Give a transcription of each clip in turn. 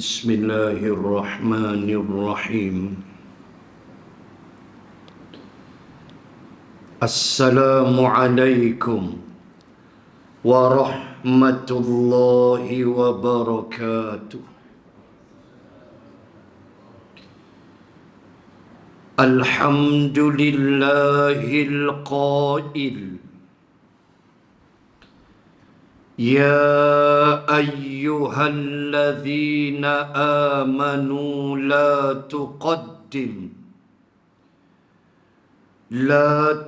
بسم الله الرحمن الرحيم. السلام عليكم ورحمة الله وبركاته. الحمد لله القائل: يا أيها الذين آمنوا لا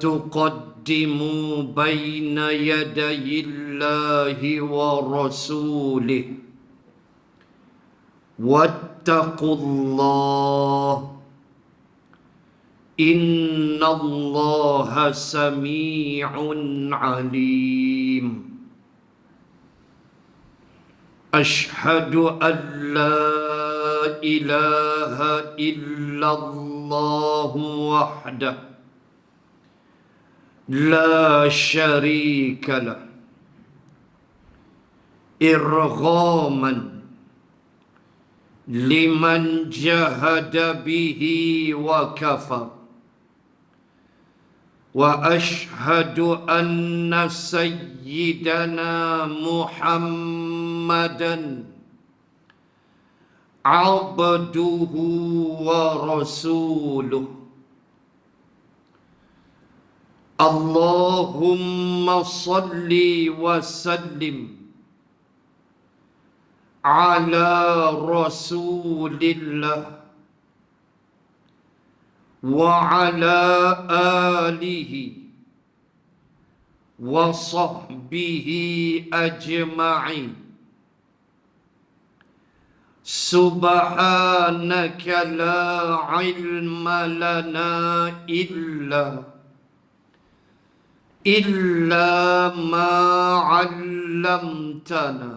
تقدموا بين يدي الله ورسوله واتقوا الله إن الله سميع عليم. أشهد أن لا إله إلا الله وحده لا شريك له إرغاما لمن جهد به وكفر، وأشهد أن سيدنا محمدا عبده ورسوله. اللهم صل وسلم على رسول الله وعلى آله وصحبه أجمعين. سبحانك لا علم لنا إلا ما علمتنا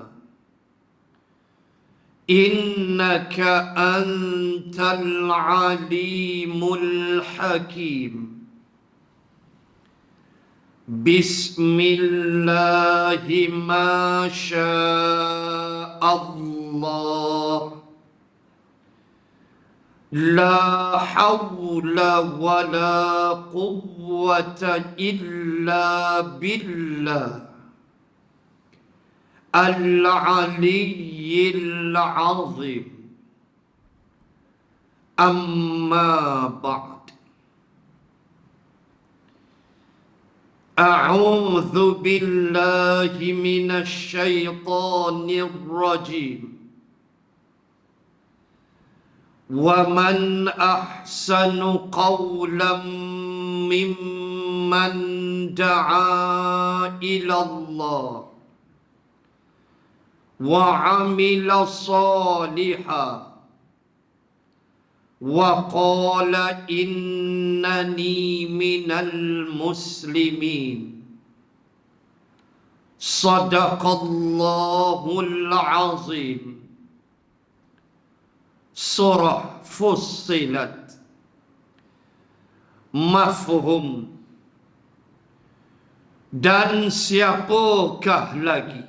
إنك أنت العليم الحكيم. بسم الله ما شاء الله، لا حول ولا قوة إلا بالله العلي العظيم. أما بعد، أعوذ بالله من الشيطان الرجيم. ومن أحسن قولا ممن دعا إلى الله وعمل صالحا وقال إنني من المسلمين. صدق الله العظيم. Surah Fussilat. Mafhum. Dan siapakah lagi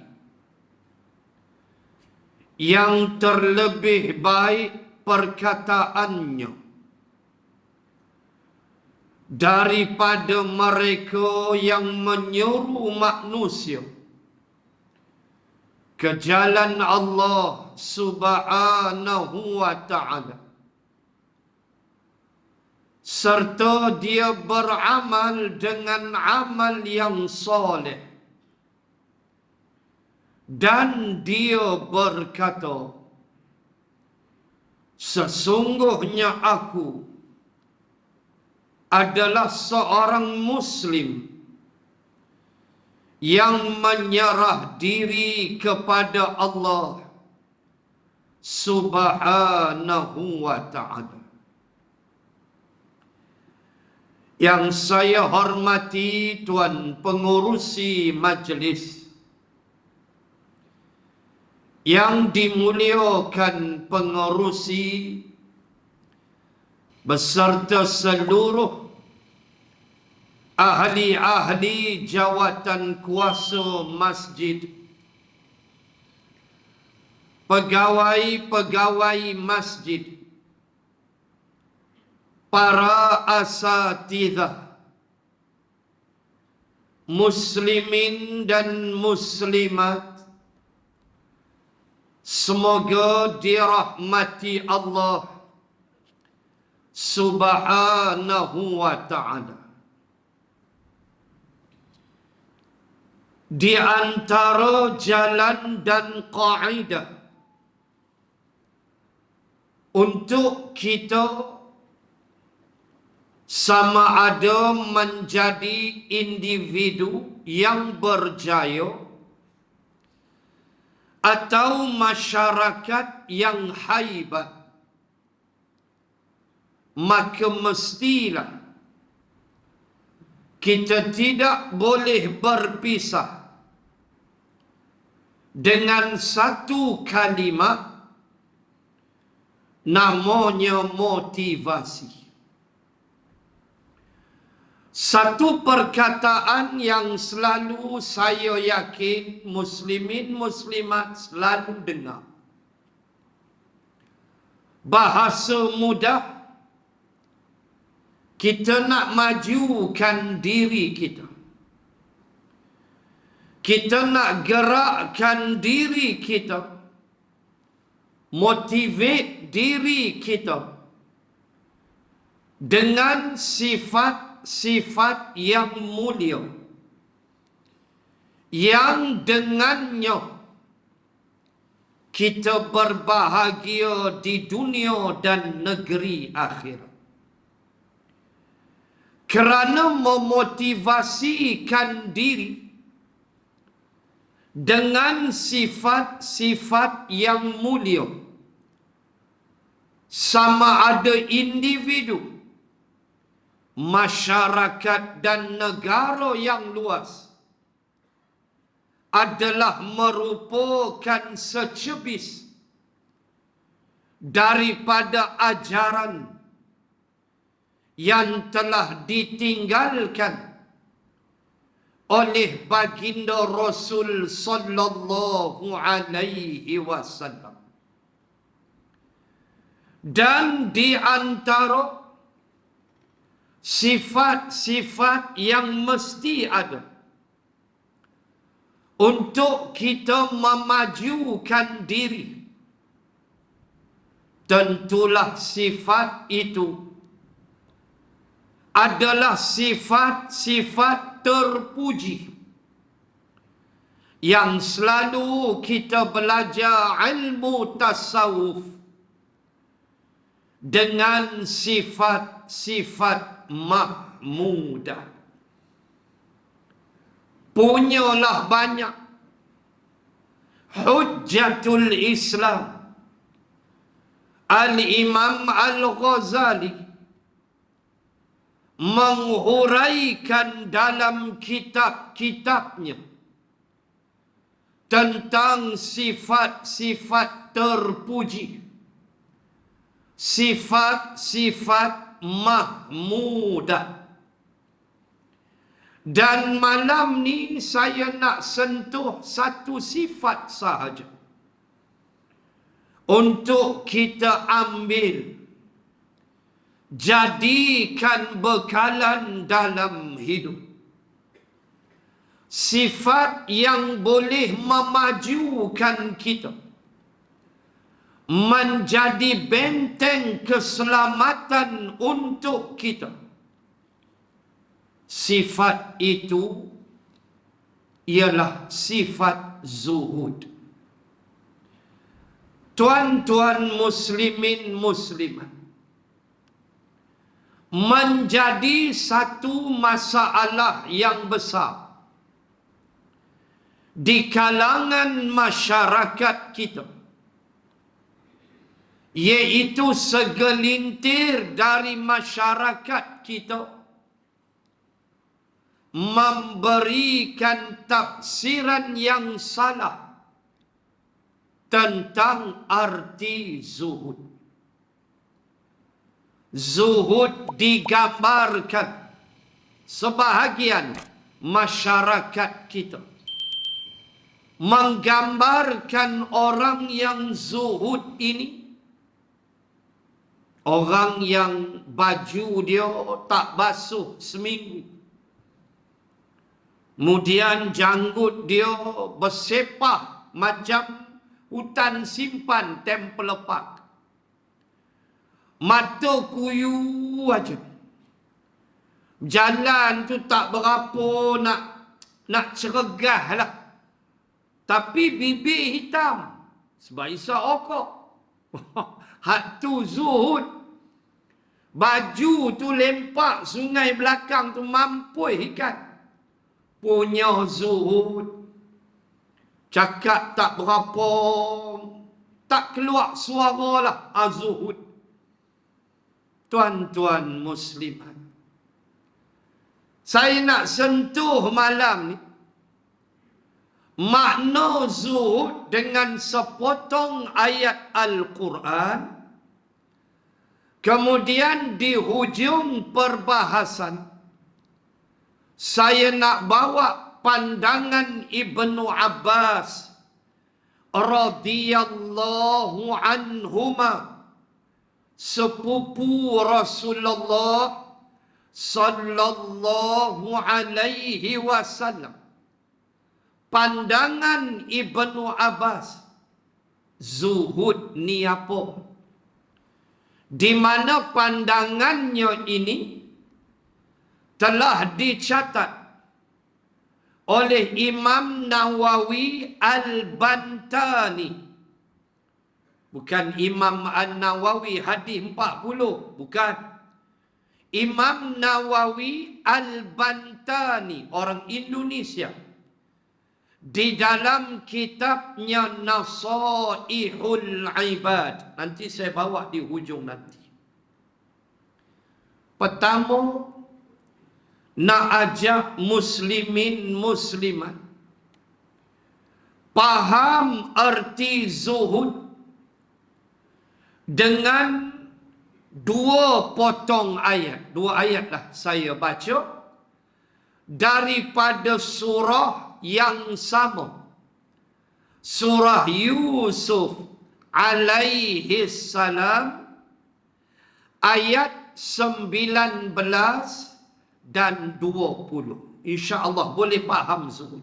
yang terlebih baik perkataannya daripada mereka yang menyuruh manusia ke jalan Allah Subhanahu wa ta'ala, serta dia beramal dengan amal yang soleh, dan dia berkata, sesungguhnya aku adalah seorang Muslim yang menyerah diri kepada Allah Subhanahu wa ta'ala. Yang saya hormati Tuan Pengurusi Majlis, yang dimuliakan pengerusi beserta seluruh ahli-ahli jawatan kuasa masjid, pegawai-pegawai masjid, para asatidzah, muslimin dan muslimat, semoga dirahmati Allah Subhanahu wa ta'ala. Di antara jalan dan kaidah untuk kita sama ada menjadi individu yang berjaya atau masyarakat yang haibat, maka mestilah kita tidak boleh berpisah dengan satu kalimat namanya motivasi. Satu perkataan yang selalu saya yakin muslimin muslimat selalu dengar. Bahasa mudah, kita nak majukan diri kita. Kita nak gerakkan diri kita, motivate diri kita dengan sifat-sifat yang mulia, yang dengannya kita berbahagia di dunia dan negeri akhirat. Kerana memotivasikan diri dengan sifat-sifat yang mulia, sama ada individu, masyarakat dan negara yang luas, adalah merupakan secebis daripada ajaran yang telah ditinggalkan oleh baginda Rasul sallallahu alaihi wasallam. Dan di antara sifat-sifat yang mesti ada untuk kita memajukan diri, tentulah sifat itu adalah sifat-sifat terpuji yang selalu kita belajar ilmu tasawuf dengan sifat-sifat mahmudah. Punyalah banyak Hujjatul Islam Al-Imam Al-Ghazali menghuraikan dalam kitab-kitabnya tentang sifat-sifat terpuji, sifat-sifat mahmudah. Dan malam ni saya nak sentuh satu sifat sahaja untuk kita ambil, jadikan bekalan dalam hidup. Sifat yang boleh memajukan kita, menjadi benteng keselamatan untuk kita. Sifat itu ialah sifat zuhud. Tuan-tuan muslimin muslimat, menjadi satu masalah yang besar di kalangan masyarakat kita, iaitu segelintir dari masyarakat kita memberikan tafsiran yang salah tentang arti zuhud. Zuhud digambarkan sebahagian masyarakat kita menggambarkan orang yang zuhud ini, orang yang baju dia tak basuh seminggu, kemudian janggut dia bersepah macam hutan simpan tempel lepak, mata kuyu aja, jalan tu tak berapa nak ceregah lah, tapi bibir hitam sebab isap okok. Hak tu zuhud. Baju tu lempak sungai belakang tu mampui ikan, punya zuhud. Cakap tak berapa, tak keluar suara lah, zuhud. Tuan-tuan muslimat, saya nak sentuh malam ni makna zuhud dengan sepotong ayat Al-Quran. Kemudian di hujung perbahasan, saya nak bawa pandangan Ibnu Abbas radhiyallahu anhuma, sepupu Rasulullah sallallahu alaihi wasallam. Pandangan Ibnu Abbas, zuhud ni apa? Di mana pandangannya ini telah dicatat oleh Imam Nawawi Al-Bantani. Bukan Imam An-Nawawi hadis 40, bukan. Imam Nawawi Al-Bantani, orang Indonesia, di dalam kitabnya Nasaihul Ibad. Nanti saya bawa di hujung nanti. Pertama, nak ajak muslimin muslimat faham arti zuhud dengan dua potong ayat. Dua ayat lah saya baca daripada surah yang sama, surah Yusuf alaihi salam, ayat 19 dan 20. InsyaAllah boleh faham zuhud.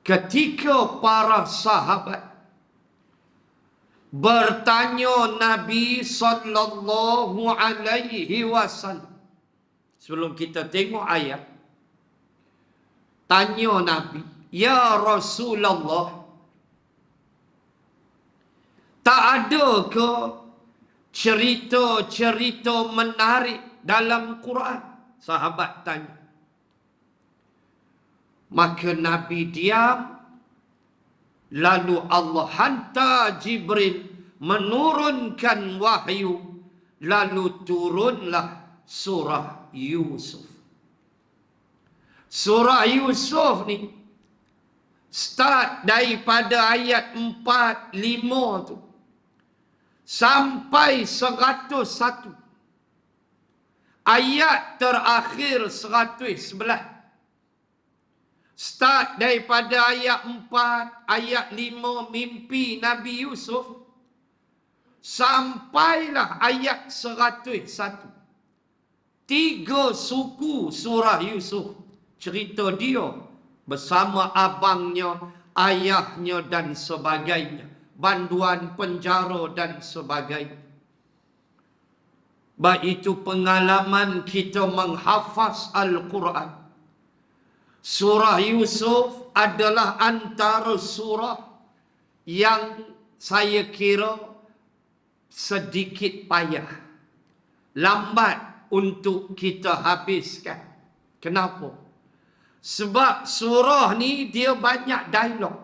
Ketika para sahabat bertanya Nabi sallallahu alaihi wasallam, sebelum kita tengok ayat, tanya Nabi, ya Rasulullah, tak ada ke cerita-cerita menarik dalam Quran? Sahabat tanya. Maka Nabi diam. Lalu Allah hantar Jibril menurunkan wahyu. Lalu turunlah surah Yusuf. Surah Yusuf ni start daripada ayat 4, 5 tu sampai 101. Ayat terakhir 111. Start daripada ayat 4, ayat 5 mimpi Nabi Yusuf sampailah ayat 101. 3 suku surah Yusuf. Cerita dia bersama abangnya, ayahnya dan sebagainya. Banduan penjara dan sebagainya. Baik itu pengalaman kita menghafaz Al-Quran. Surah Yusuf adalah antara surah yang saya kira sedikit payah, lambat untuk kita habiskan. Kenapa? Sebab surah ni dia banyak dialog.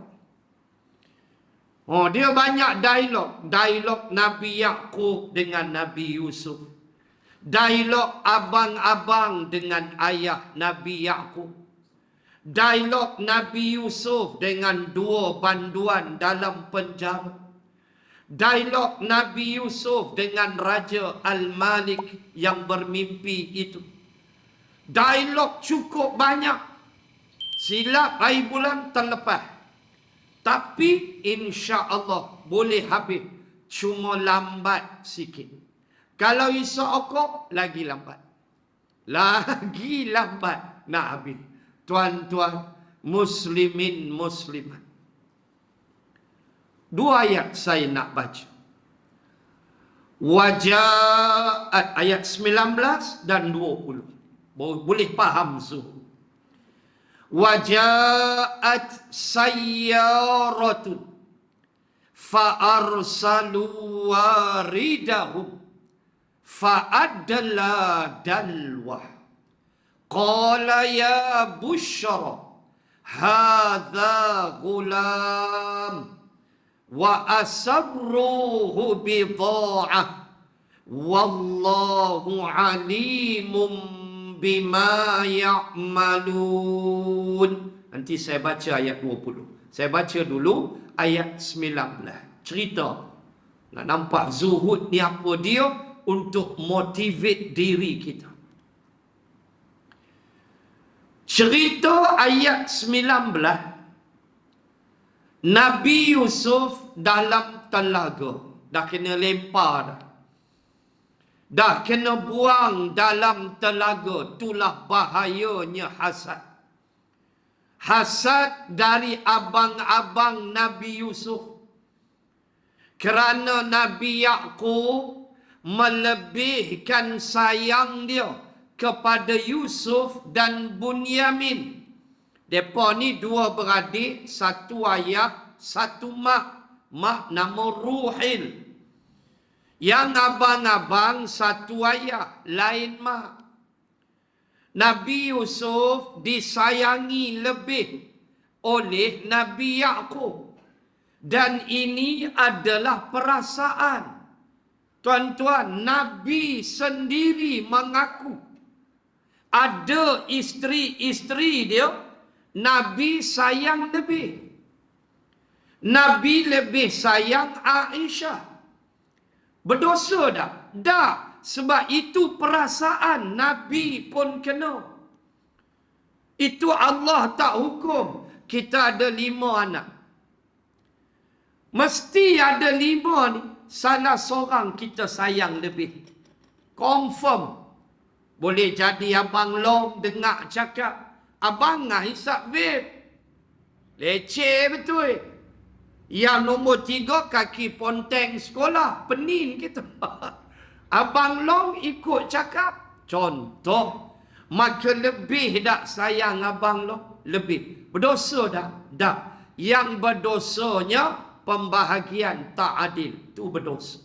Dia banyak dialog. Dialog Nabi Yaqub dengan Nabi Yusuf. Dialog abang-abang dengan ayah Nabi Yaqub. Dialog Nabi Yusuf dengan 2 banduan dalam penjara. Dialog Nabi Yusuf dengan Raja Al-Malik yang bermimpi itu. Dialog cukup banyak. Silap hari bulan terlepas. Tapi insya Allah boleh habis. Cuma lambat sikit. Kalau isak okok, lagi lambat. Lagi lambat nak habis. Tuan-tuan, muslimin, muslimat. 2 ayat saya nak baca. Wajaat ayat 19 dan 20. Boleh faham zuhud. Wajaat sayyaratun fa'arsalu waridahum fa'adla dalwah qala ya bushra hadha ghulam wa asarruhu bidha'ah wallahu alimum bima ya'malun. Nanti saya baca ayat 20. Saya baca dulu ayat 19. Cerita. Nak nampak zuhud ni apa dia untuk motivate diri kita. Cerita ayat 19. Nabi Yusuf dalam telaga. Dah kena lempar dah. Dah kena buang dalam telaga. Itulah bahayanya hasad. Hasad dari abang-abang Nabi Yusuf. Kerana Nabi Yaqub melebihkan sayang dia kepada Yusuf dan Bunyamin. Mereka ni 2 beradik, 1 ayah, 1 mak. Mak nama Ruhil. Yang abang-abang 1 ayah, lain mak. Nabi Yusuf disayangi lebih oleh Nabi Yaqub. Dan ini adalah perasaan. Tuan-tuan, Nabi sendiri mengaku ada isteri-isteri dia, Nabi sayang lebih. Nabi lebih sayang Aisyah. Berdosa tak? Tak. Sebab itu perasaan Nabi pun kena. Itu Allah tak hukum. Kita ada 5 anak. Mesti ada 5 ni. Salah seorang kita sayang lebih. Confirm. Boleh jadi Abang Long dengar cakap, Abang ngah hisap vape. Leceh betul. Yang nombor 3 kaki ponteng sekolah. Penin kita. Abang Long ikut cakap. Contoh. Maka lebih tak sayang Abang Long? Lebih. Berdosa tak? Tak. Yang berdosanya pembahagian tak adil. Itu berdosa.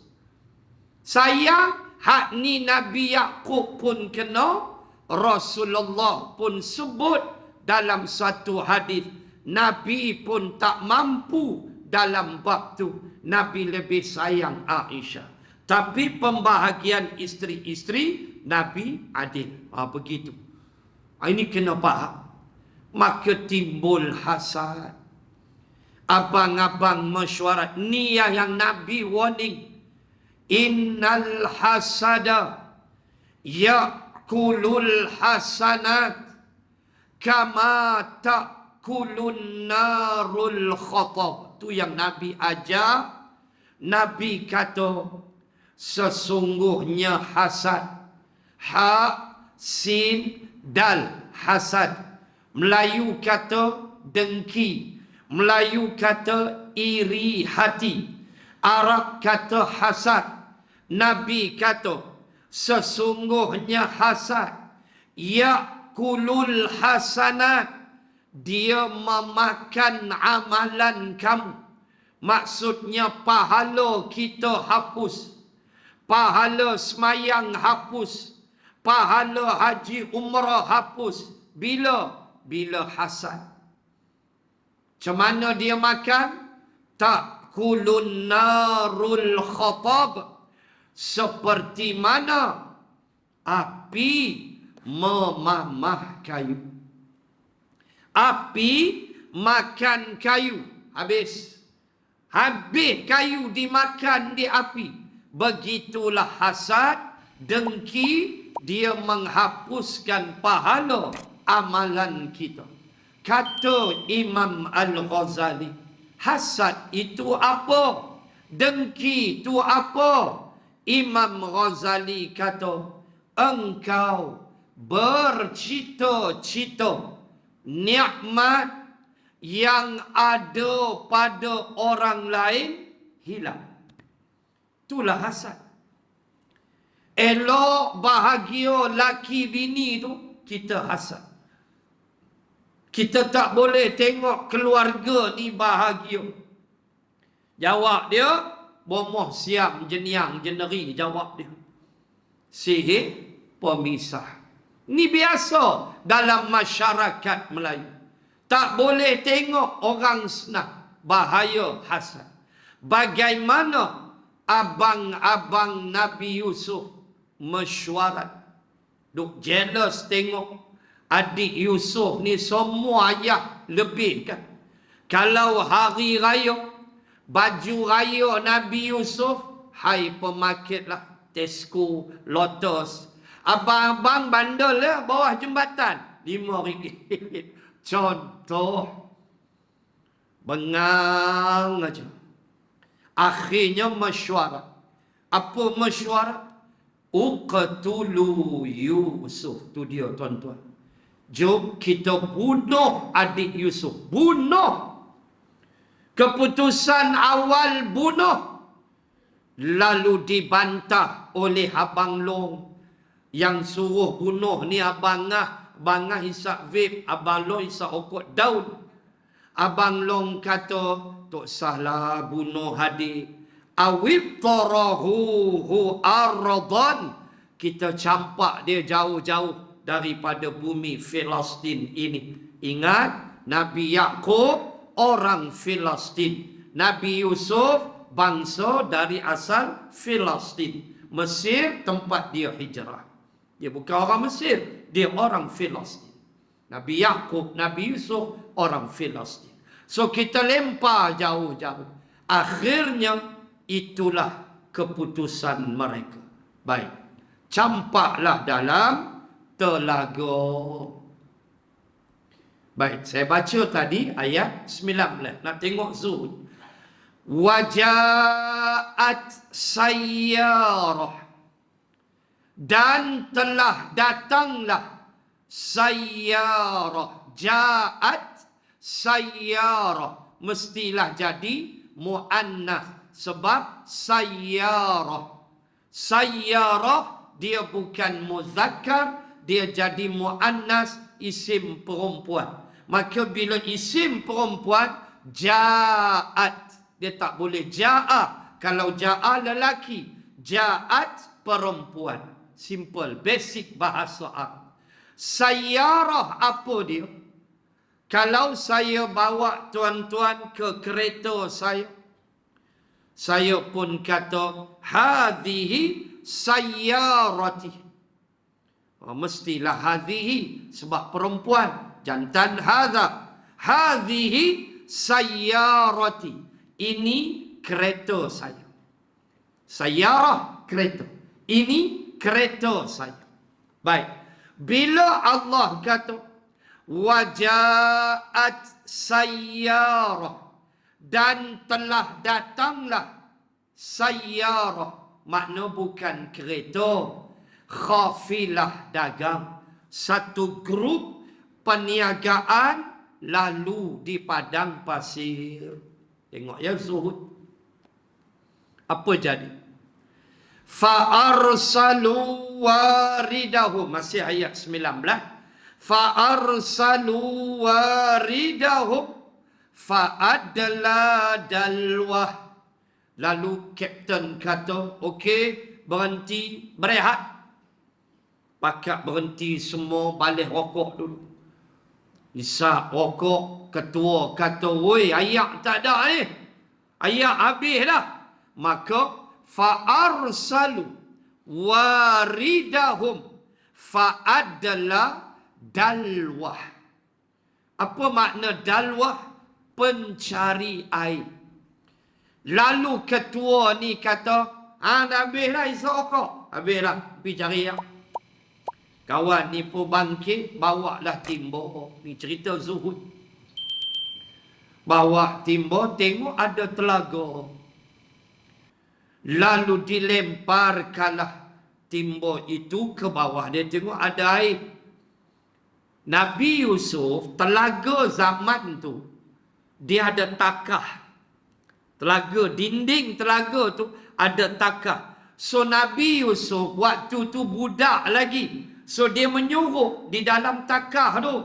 Sayang. Hak ni Nabi Yaqub pun kena. Rasulullah pun sebut dalam satu hadis. Nabi pun tak mampu dalam bab tu. Nabi lebih sayang Aisyah. Tapi pembahagian isteri-isteri Nabi adil. Begitu. Ini kena faham. Maka timbul hasad. Abang-abang mesyuarat. Ni yang Nabi warning. Innal hasada ya'kulul hasanat kama ta'kulun narul khatab. Tu yang Nabi ajar. Nabi kata sesungguhnya hasad. Ha, sin, dal. Hasad. Melayu kata dengki. Melayu kata iri hati. Arab kata hasad. Nabi kata sesungguhnya hasad. Ya'kulul hasanat. Dia memakan amalan kamu. Maksudnya pahala kita hapus. Pahala semayang hapus. Pahala haji umrah hapus. Bila? Bila hasad. Macam mana dia makan? Ta'kulun narul khatab. Seperti mana api memamah kayu. Api makan kayu. Habis. Habis kayu dimakan di api. Begitulah hasad, dengki, dia menghapuskan pahala amalan kita. kata Imam Al-Ghazali, hasad itu apa? Dengki itu apa? Imam Ghazali kata, engkau bercita-cita nikmat yang ada pada orang lain hilang. Itulah hasad. Elok bahagia laki bini tu, kita hasad. Kita tak boleh tengok keluarga ni bahagia. Jawab dia, bomoh siam jeniang jeneri, jawab dia. Sihir pemisah. Ni biasa dalam masyarakat Melayu. Tak boleh tengok orang senang. Bahaya hasad. Bagaimana abang-abang Nabi Yusuf mesyuarat. Duk jealous tengok adik Yusuf ni semua ayah lebih kan. Kalau hari raya, baju raya Nabi Yusuf, hai pemarket lah. Tesco, Lotus. Abang-abang bandel lah bawah jembatan. RM5. Contoh. Bengang aja. Akhirnya mesyuarat. Apa mesyuarat? Uqtulu Yusuf. Tu dia tuan-tuan. Jom kita bunuh adik Yusuf. Bunuh. Keputusan awal bunuh. Lalu dibantah oleh Abang Long. Yang suruh bunuh ni Abang Ngah. Abang Ngah hisap vape. Abang Long hisap okot daun. Abang Long kata, tak salah bunuh adik. Awib tarahu ardan. Kita campak dia jauh-jauh daripada bumi Filistin ini. Ingat, Nabi Yaqub orang Filistin. Nabi Yusuf bangsa dari asal Filistin. Mesir tempat dia hijrah. Dia bukan orang Mesir, dia orang Filistin. Nabi Yaqub, Nabi Yusuf orang Filistin. So kita lempar jauh-jauh. Akhirnya itulah keputusan mereka. Baik. Campaklah dalam telaga. Baik, saya baca tadi ayat 19. Nak tengok Zuhud. Wajaat sayyarah. Dan telah datanglah sayyarah. Ja'at sayyarah. Mestilah jadi mu'annas. Sebab sayyarah. Sayyarah dia bukan muzakkar. Dia jadi mu'annas, isim perempuan. Maka bila isim perempuan, ja'at. Dia tak boleh ja'a. Kalau ja'a lelaki. Ja'at perempuan. Simple, basic bahasa Arab. Sayyarah apa dia? Kalau saya bawa tuan-tuan ke kereta saya pun kata, hadhihi sayyarati. Mestilah hadhihi, sebab perempuan. Jantan hadha. Hadhihi sayyarati. Ini kereta saya. Sayyarah, kereta. Ini kereta saya. Baik. Bila Allah kata, wajaat sayyarah. Dan telah datanglah sayyarah. Makna bukan kereta. Khafilah dagang. Satu grup perniagaan lalu di padang pasir. Tengok ya Zuhud. Apa jadi? Fa'arsalu waridahum. Masih ayat 19. Fa'arsalu waridahum. Fa'adla dalwah. Lalu kapten kata, okey, berhenti, berehat. Pakat berhenti semua, balik rokok dulu. Isap rokok, ketua kata, woi, ayak tak ada ni. Ayak habis dah. Maka, fa'arsalu waridahum fa'adla dalwah. Apa makna dalwah? Pencari air. Lalu ketua ni kata, dah habis dah isap rokok. Habis dah, pergi cari yang. Kawan ni pun bangkit, bawa lah timbuk. Ni cerita Zuhud. Bawa timba, tengok ada telaga. Lalu dilemparkanlah timba itu ke bawah. Dia tengok ada air. Nabi Yusuf, telaga zaman tu, dia ada takah. Telaga, dinding telaga tu ada takah. So Nabi Yusuf waktu tu budak lagi. So dia menyuruh di dalam takah tu.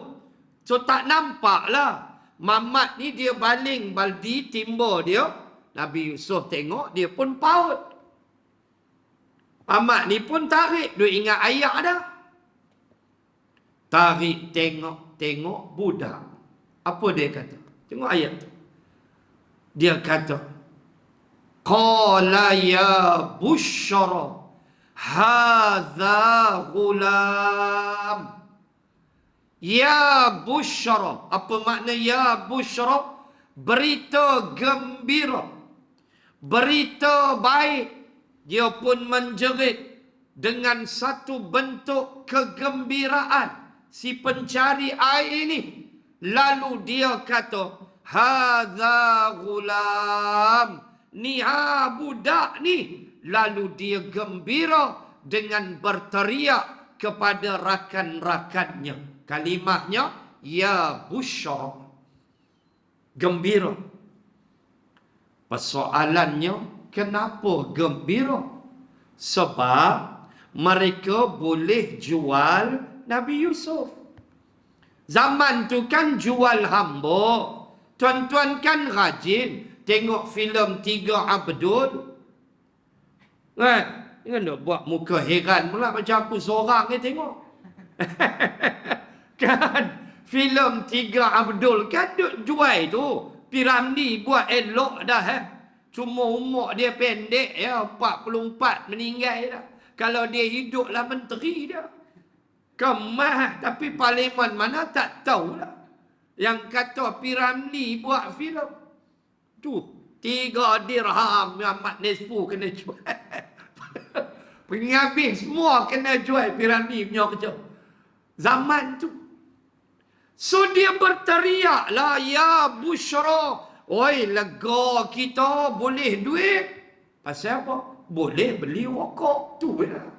So tak nampak lah. Mamat ni dia baling baldi timba dia. Nabi Yusuf tengok, dia pun paut. Mamat ni pun tarik. Dia ingat ayah dah. Tarik, tengok budak. Apa dia kata? Tengok ayat tu. Dia kata, qala ya bushra hadza ghulam. Ya bushra. Apa makna ya bushra? Berita gembira. Berita baik. Dia pun menjerit dengan satu bentuk kegembiraan si pencari air ini. Lalu dia kata, hadza ghulam. Ni budak ni. Lalu dia gembira dengan berteriak kepada rakan-rakannya. Kalimahnya, ya busyra. Gembira. Persoalannya, kenapa gembira? Sebab mereka boleh jual Nabi Yusuf. Zaman tu kan jual hamba. Tuan-tuan kan rajin tengok filem Tiga Abdul. Kan? Jangan nak buat muka heran pula macam aku seorang ni tengok. Kan? Filem Tiga Abdul kan duk jual tu. Piramli buat elok dah. Cuma umur dia pendek ya. 44 meninggal dah. Kalau dia hidup lah menteri dah. Kemah. Tapi parlimen mana tak tahulah. Yang kata Piramli buat filem. Tu. 3 dirham Muhammad Nisfu kena jual. Penghabis semua kena jual Piramli punya kerja. Zaman tu. So dia berteriak lah, ya busyra. Oi, lega kita boleh duit. Pasal apa? Boleh beli rokok. Tu lah.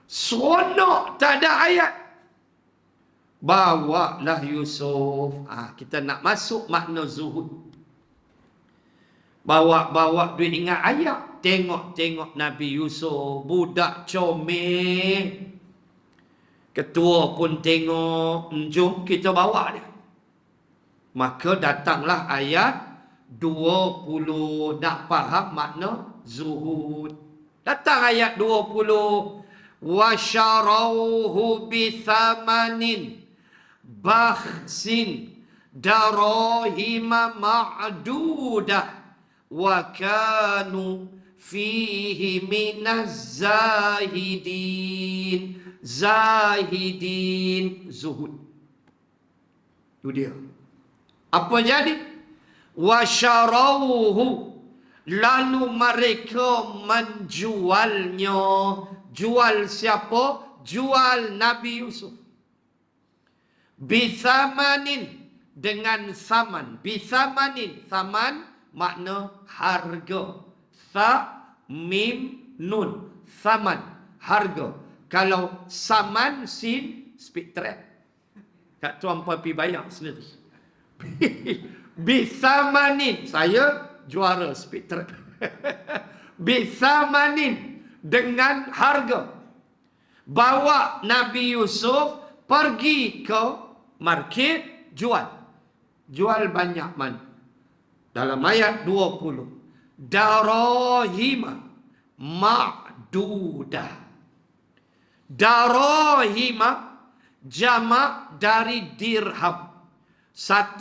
Seronok tak ada ayat. Bawalah Yusuf. Kita nak masuk makna zuhud. Bawa duit ingat ayat. Tengok Nabi Yusuf. Budak comel. Ketua pun tengok. Jom kita bawa dia. Maka datanglah ayat 20. Nak faham makna zuhud. Datang ayat 20. Washarauhu bithamanin bakhsin darahima ma'dudah wa kanu fihi minaz zahidin. Zahidin, zuhud. Itu dia. Apa jadi? Washarauhu, lalu mereka menjualnya. Jual siapa? Jual Nabi Yusuf. Bisamanin, dengan saman. Bisamanin, saman makna harga. Sa, mim, nun. Saman, harga. Kalau saman, sin, speed trap. Kat tuan papi bayar sendiri. Bisamanin, saya juara speed trap. Bisamanin, dengan harga. Bawa Nabi Yusuf pergi ke market, jual. Jual banyak mana? Dalam ayat 20. Darahima ma'dudah. Darahima jamak dari dirham. 1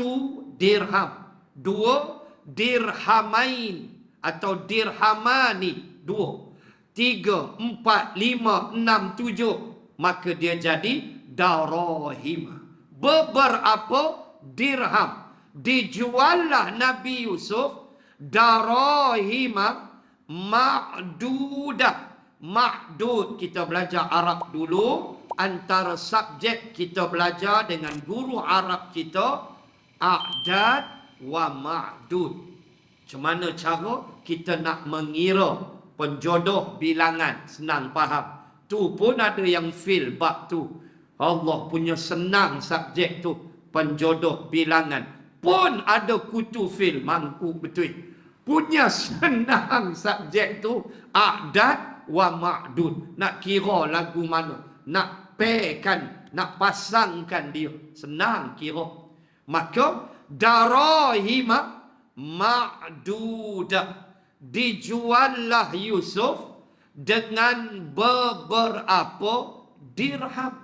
dirham. 2 dirhamain atau dirhamani. 2. 3, 4, 5, 6, 7. Maka dia jadi darahima. Beberapa dirham. Dijuallah Nabi Yusuf darahima ma'dudah. Ma'dud, kita belajar Arab dulu. Antara subjek kita belajar dengan guru Arab kita, a'dad wa ma'dud. Macam mana cara kita nak mengira penjodoh bilangan? Senang faham. Tu pun ada yang fil bab tu. Allah punya senang subjek tu. Penjodoh bilangan. Pun ada kutu fil mangku betul. Punya senang subjek tu. A'dad wa ma'dud. Nak kira lagu mana. Nak pairkan. Nak pasangkan dia. Senang kira. Maka darahima ma'dudah. Dijuallah Yusuf dengan beberapa dirham.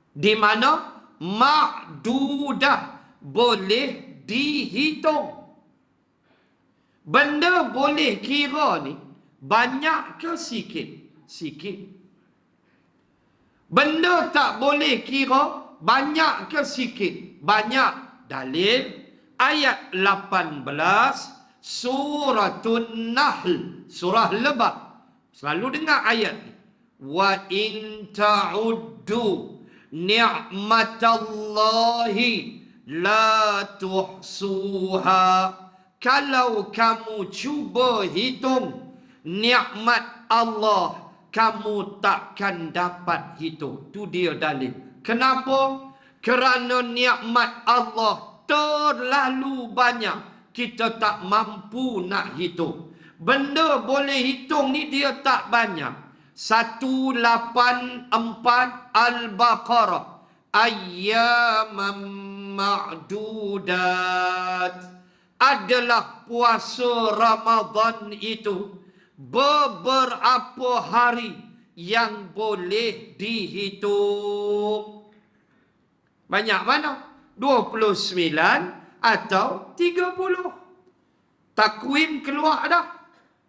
Di mana ma'dudah boleh dihitung. Benda boleh kira ni banyak ke sikit? Sikit. Benda tak boleh kira banyak ke sikit? Banyak. Dalil ayat 18 Suratun Nahl, surah Lebah. Selalu dengar ayat ni. Wa in ta'uddu ni'matallahi la tuhsuha. Kalau kamu cuba hitung nikmat Allah, kamu takkan dapat hitung. Tu dia dalil. Kenapa? Kerana nikmat Allah terlalu banyak. Kita tak mampu nak hitung. Benda boleh hitung ni dia tak banyak. 184 Al-Baqarah. Ayyamam ma'dudat. Adalah puasa Ramadan itu beberapa hari yang boleh dihitung. Banyak mana? 29 atau 30. Takwim keluar dah.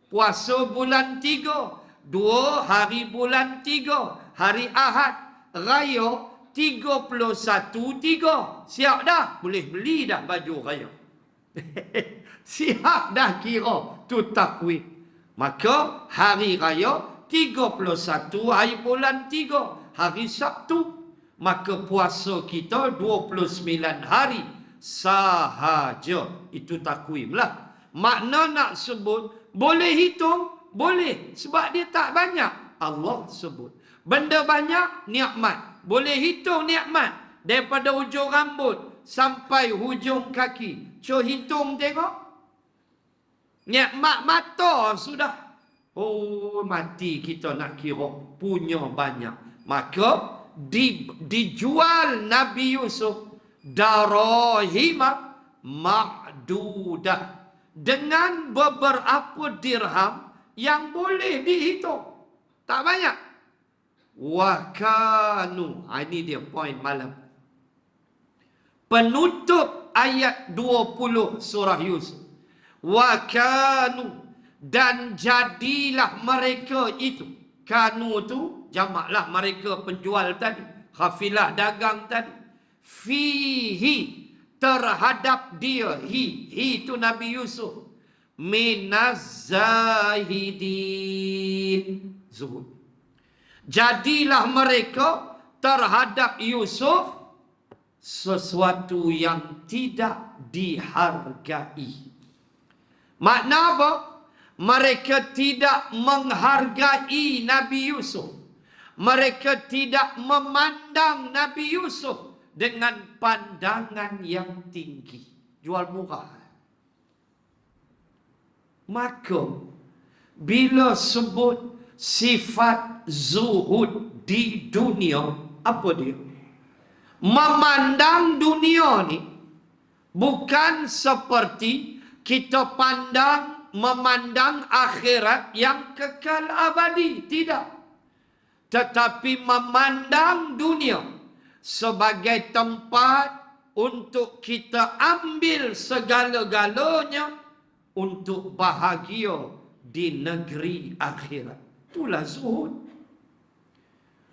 Puasa bulan 3. 2 hari bulan 3. Hari Ahad. Raya 31/3. Siap dah. Boleh beli dah baju raya. Siap dah kira. Tu takwim. Maka hari raya 31 hari bulan 3. Hari Sabtu. Maka puasa kita 29 hari sahaja. Itu takwim lah. Makna nak sebut, boleh hitung? Boleh. Sebab dia tak banyak. Allah sebut. Benda banyak, nikmat. Boleh hitung nikmat. Daripada hujung rambut sampai hujung kaki. Cuba hitung tengok. Nikmat mata sudah. Oh, mati kita nak kira. Punya banyak. Maka dijual Nabi Yusuf darahima ma'dudah dengan beberapa dirham yang boleh dihitung. Tak banyak. Wa kanu. Ini dia poin malam. Penutup ayat 20 surah Yusuf. Wa kanu. Dan jadilah mereka itu. Kanu tu jamaklah mereka penjual tadi. Khafilah dagang tadi. Fihi. Terhadap dia. Hi tu Nabi Yusuf. Minaz zahidin. Zuhud. Jadilah mereka terhadap Yusuf sesuatu yang tidak dihargai. Makna apa? Mereka tidak menghargai Nabi Yusuf. Mereka tidak memandang Nabi Yusuf dengan pandangan yang tinggi. Jual murah. Maka, bila sebut sifat zuhud di dunia, apa dia? Memandang dunia ni bukan seperti kita memandang akhirat yang kekal abadi. Tidak. Tetapi memandang dunia sebagai tempat untuk kita ambil segala-galanya untuk bahagia di negeri akhirat. Itulah zuhud.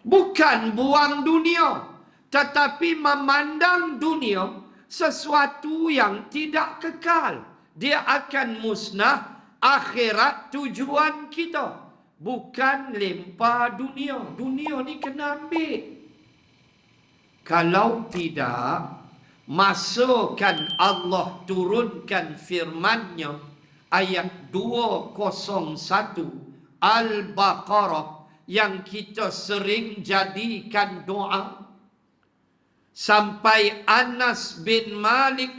Bukan buang dunia, tetapi memandang dunia sesuatu yang tidak kekal. Dia akan musnah. Akhirat tujuan kita. Bukan lempar dunia. Dunia ni kena ambil. Kalau tidak, masukkan Allah turunkan firman-Nya ayat 201 Al-Baqarah yang kita sering jadikan doa. Sampai Anas bin Malik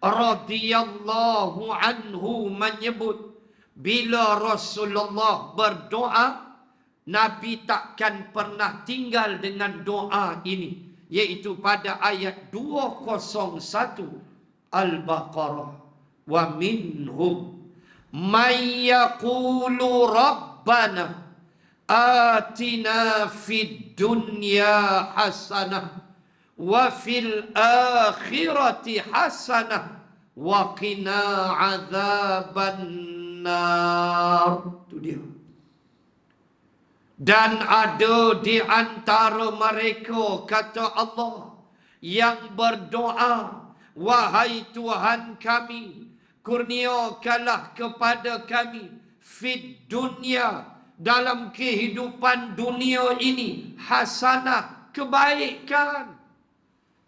radhiyallahu anhu menyebut, bila Rasulullah berdoa, Nabi takkan pernah tinggal dengan doa ini, yaitu pada ayat 201 Al-Baqarah. Wa minhum may yaqulu rabbana atina fid dunya hasanah wa fil akhirati hasanah wa qina adzaban nar. Itu dia. Dan ada di antara mereka, kata Allah, yang berdoa, wahai Tuhan kami, kurniakanlah kepada kami fid dunya, dalam kehidupan dunia ini, hasanah, kebaikan.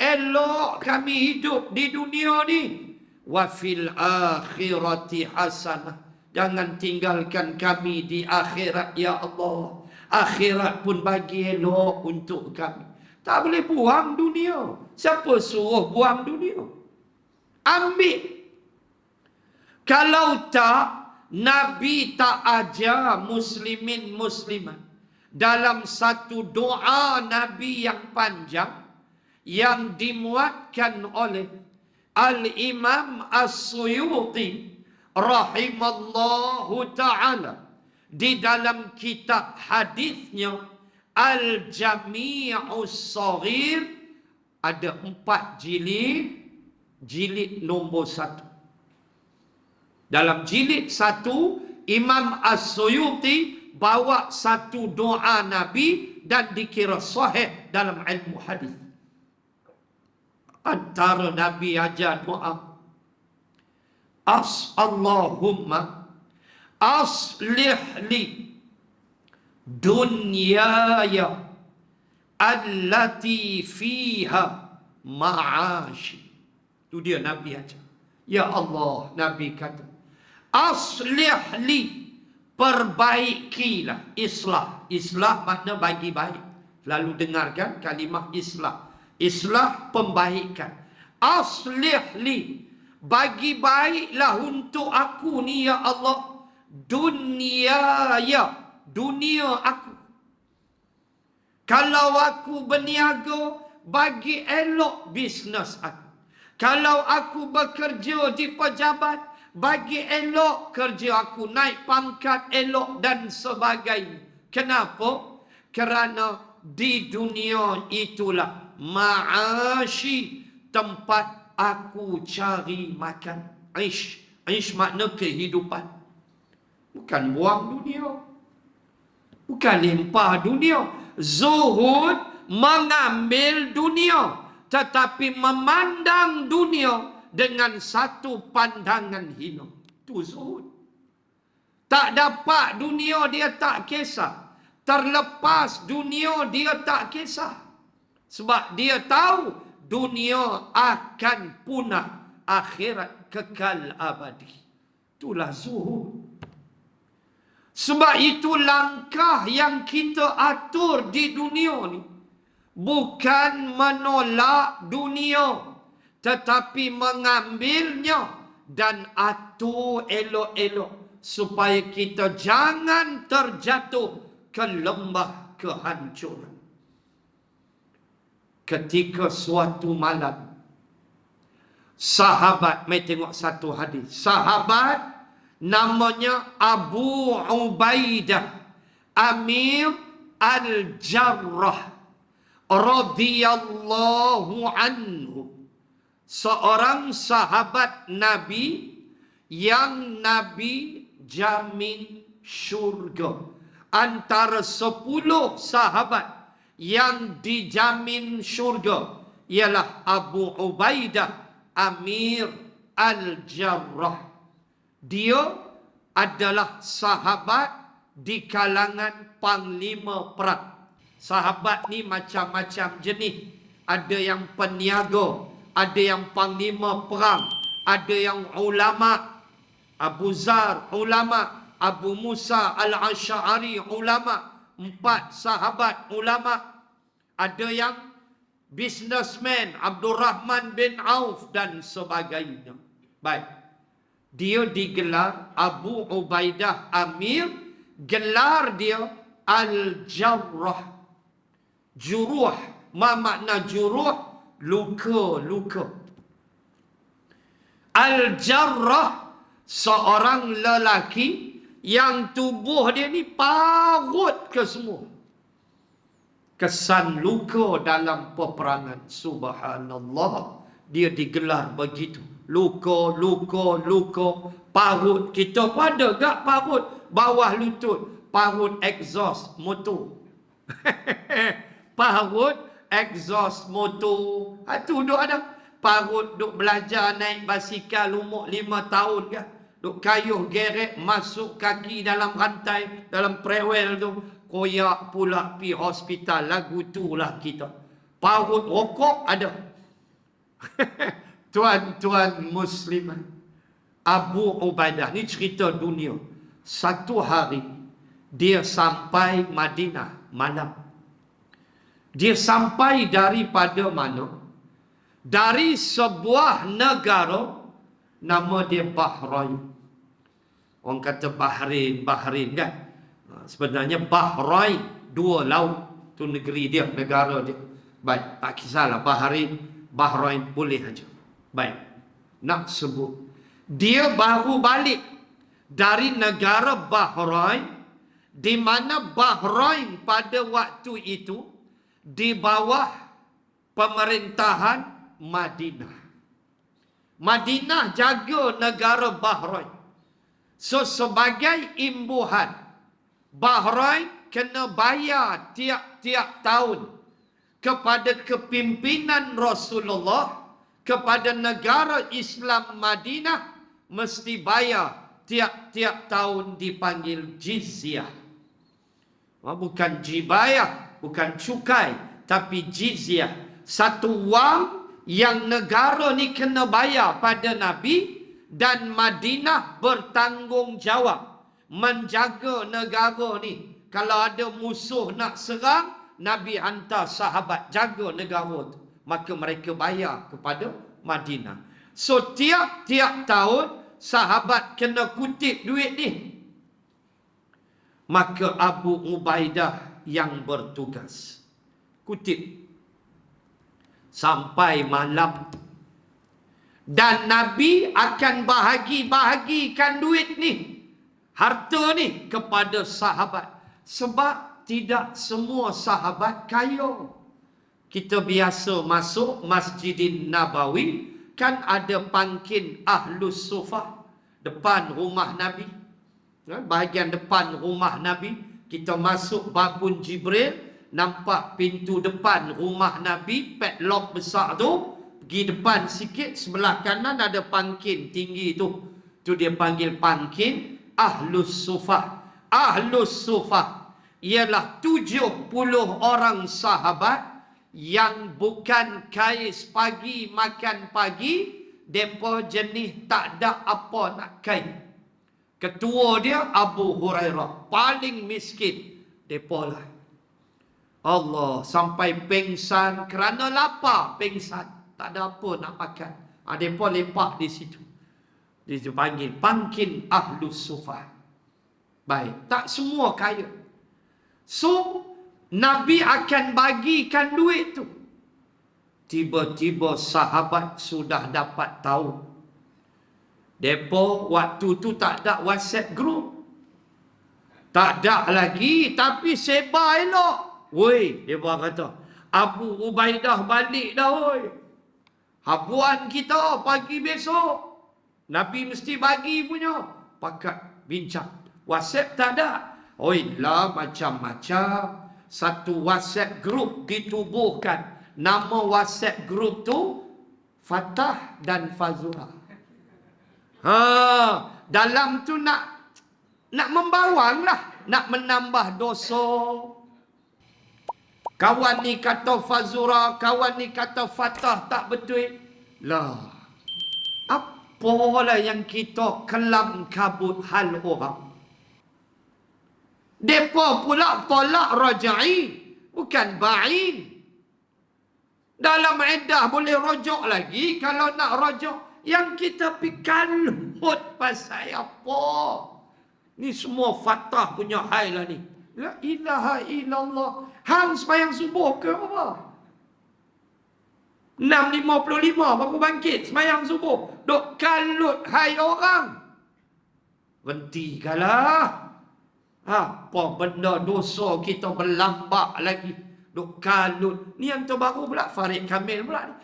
Elok kami hidup di dunia ni. Wa fil akhirati hasanah, jangan tinggalkan kami di akhirat ya Allah. Akhirat pun bagi elok untuk kami. Tak boleh buang dunia. Siapa suruh buang dunia? Ambil. Kalau tak, Nabi tak ajar muslimin muslimat dalam satu doa Nabi yang panjang yang dimuatkan oleh Al-Imam As-Suyuti rahimallahu ta'ala di dalam kitab hadisnya Al-Jami'us Saghir, ada 4 jilid, jilid nombor 1. Dalam jilid 1, Imam As-Suyuti bawa satu doa Nabi dan dikira sahih dalam ilmu hadis. Antara Nabi ajar doa, Allahumma aslih li dunyaya allati fiha ma'ashi. Itu dia Nabi ajar. Ya Allah, Nabi kata, aslih li, perbaikilah. Islah, islah makna bagi baik. Lalu dengarkan kalimah islah. Islah, pembaikan. Aslih li, bagi baiklah untuk aku ni ya Allah, dunyaya, dunia aku. Kalau aku berniaga, bagi elok bisnes aku. Kalau aku bekerja di pejabat, bagi elok kerja aku, naik pangkat elok dan sebagainya. Kenapa? Kerana di dunia itulah ma'ashi, tempat aku cari makan. Aish, aish makna kehidupan. Bukan buang dunia, bukan limpah dunia. Zuhud mengambil dunia, tetapi memandang dunia dengan satu pandangan hina. Itu zuhud. Tak dapat dunia dia tak kisah. Terlepas dunia dia tak kisah. Sebab dia tahu dunia akan punah, akhirat kekal abadi. Itulah zuhud. Sebab itu langkah yang kita atur di dunia ni bukan menolak dunia, tetapi mengambilnya dan atur elok-elok supaya kita jangan terjatuh ke lembah kehancuran. Ketika suatu malam, sahabat, mai tengok satu hadis, sahabat namanya Abu Ubaidah Amir Al-Jarrah radhiyallahu anhu, seorang sahabat Nabi yang Nabi jamin syurga. Antara 10 sahabat yang dijamin syurga ialah Abu Ubaidah Amir Al-Jarrah. Dia adalah sahabat di kalangan panglima perang. Sahabat ni macam-macam jenis. Ada yang peniaga, ada yang panglima perang, ada yang ulama. Abu Zar ulama, Abu Musa al-Asy'ari ulama, 4 sahabat ulama. Ada yang businessman, Abdul Rahman bin Auf dan sebagainya. Baik. Dia digelar Abu Ubaidah Amir, gelar dia Al-Jarrah. Juruh, ma makna juruh? Luka-luka. Al-Jarrah, seorang lelaki yang tubuh dia ni parut ke semua. Kesan luka dalam peperangan. Subhanallah. Dia digelar begitu. Luka, luka, luka. Parut. Kita pun ada gak parut? Bawah lutut. Parut exhaust motor. Parut exhaust motor. Itu duk ada. Parut duk belajar naik basikal umur 5 tahun kan. Duk kayuh geret masuk kaki dalam rantai, dalam prewel tu. Koyak pula pi hospital. Lagu tu lah kita. Parut rokok ada. Tuan-tuan musliman, Abu Ubaidah ni cerita dunia. Satu hari dia sampai Madinah malam. Dia sampai daripada mana? Dari sebuah negara nama dia Bahrain. Orang kata Bahrain kan? Sebenarnya Bahrain, 2 laut. Tu negeri dia, negara dia. Baik, tak kisahlah Bahrain boleh aja. Baik, nak sebut. Dia baru balik dari negara Bahrain, di mana Bahrain pada waktu itu di bawah pemerintahan Madinah. Madinah jaga negara Bahrain. So sebagai imbuhan, Bahrain kena bayar tiap-tiap tahun kepada kepimpinan Rasulullah, kepada negara Islam Madinah, mesti bayar tiap-tiap tahun, dipanggil jizyah. Bukan jibayah, bukan cukai, tapi jizyah. Satu wang yang negara ni kena bayar pada Nabi, dan Madinah bertanggungjawab menjaga negara ni. Kalau ada musuh nak serang, Nabi hantar sahabat jaga negara tu. Maka mereka bayar kepada Madinah. So tiap-tiap tahun sahabat kena kutip duit ni. Maka Abu Ubaidah yang bertugas kutip sampai malam. Dan Nabi akan bahagi-bahagikan duit ni, harta ni, kepada sahabat. Sebab tidak semua sahabat kaya. Kita biasa masuk Masjidin Nabawi, kan ada pangkin Ahlus Sufah depan rumah Nabi. Bahagian depan rumah Nabi, kita masuk Babun Jibril, nampak pintu depan rumah Nabi, padlock besar tu. Pergi depan sikit, sebelah kanan ada pangkin tinggi tu. Tu dia panggil pangkin Ahlus Sufah. Ahlus Sufah ialah 70 orang sahabat yang bukan kais pagi makan pagi. Depa jenis tak ada apa nak kain. Ketua dia Abu Hurairah, paling miskin. Depa lah. Allah, sampai pengsan kerana lapar, pengsan. Tak ada apa nak makan. Depa lepak di situ. Dia dipanggil pangkin Ahlus Sufah. Baik, tak semua kaya. So, Nabi akan bagikan duit tu. Tiba-tiba sahabat sudah dapat tahu. Depa waktu tu tak ada WhatsApp group. Tak ada lagi, tapi sebar elok. Woi, depa kata, Abu Ubaidah balik dah, woi. Habuan kita pagi besok. Nabi mesti bagi punya. Pakat bincang. WhatsApp tak ada. Oi lah, macam-macam. Satu WhatsApp group ditubuhkan. Nama WhatsApp group tu Fatah dan Fazura. Dalam tu nak membawang lah. Nak menambah dosa. Kawan ni kata Fazura, kawan ni kata Fatah, tak betul. Lah, apalah yang kita kelam kabut hal orang. Depa pula tolak rajai, bukan ba'in. Dalam iddah boleh rojok lagi. Kalau nak rojok, yang kita kalut pasal apa? Ni semua fatah punya hal lah ni. La ilaha illallah. Hang sembahyang subuh ke apa? 6.55 baru bangkit sembahyang subuh. Dok kalut hai orang. Berhentikanlah. Apa benda dosa kita berlambak lagi. Dok kalut. Ni yang terbaru pula Farid Kamil pula ni.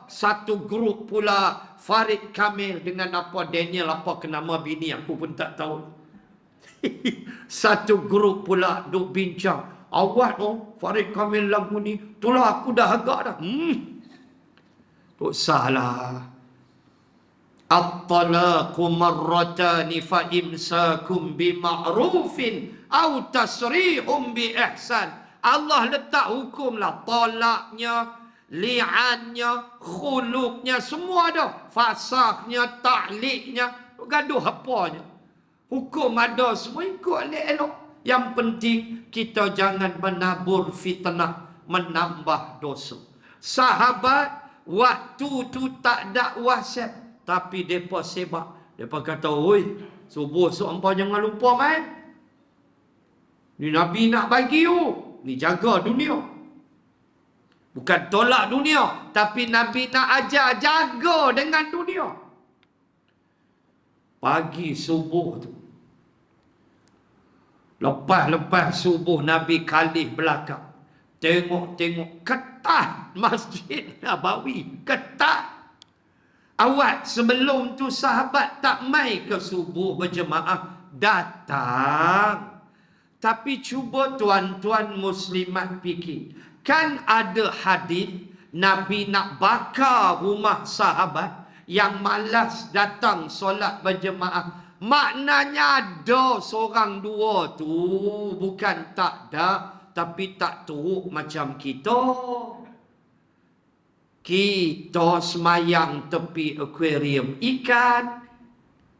Satu grup pula Farid Kamil dengan apa Daniel apa ke nama bini aku pun tak tahu. Satu grup pula duk bincang. Awak Farid Kamil lagu ni. Itulah aku dah agak dah. Tak salah. At-talaqu marratani fa imsakum bima'rufin aw tasrihum bi ihsan. Allah letak hukumlah talaknya, li'annya, khuluknya, semua dah. Fasaknya, ta'liknya, gaduh apanya. Hukum ada semua ikut elok-elok. Yang penting kita jangan menabur fitnah, menambah dosa. Sahabat waktu tu tak ada WhatsApp, tapi depa sebab. Depa kata, "Oi, subuh seempah jangan lupa main. Ni Nabi nak bagi you. Ni jaga dunia." Bukan tolak dunia, tapi Nabi nak ajar jaga dengan dunia. Pagi subuh tu, lepas subuh Nabi kalih belakang. Tengok ketat Masjid Nabawi. Ketat. Awak sebelum tu sahabat tak mai ke subuh berjemaah. Datang. Tapi cuba tuan-tuan muslimat fikir. Kan ada hadis Nabi nak bakar rumah sahabat yang malas datang solat berjemaah. Maknanya ada seorang dua tu. Bukan tak ada. Tapi tak teruk macam kita. Kita semayang tepi akuarium ikan.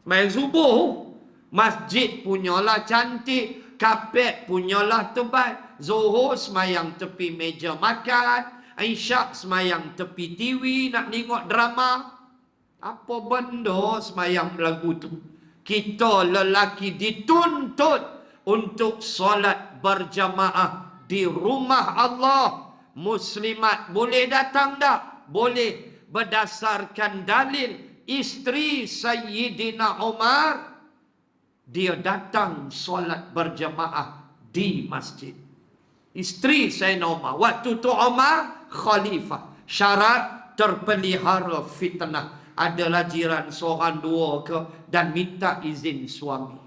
Semayang subuh. Masjid punyalah cantik. Kapet punyalah tebal. Zuhur semayang tepi meja makan. Isyak semayang tepi TV nak tengok drama. Apa benda semayang lagu tu? Kita lelaki dituntut untuk solat berjamaah di rumah Allah. Muslimat boleh datang tak? Boleh. Berdasarkan dalil isteri Sayyidina Umar, dia datang solat berjamaah di masjid. Isteri Sayyidina Umar. Waktu tu Umar khalifah. Syarat terpelihara fitnah. Adalah jiran seorang dua ke dan minta izin suami.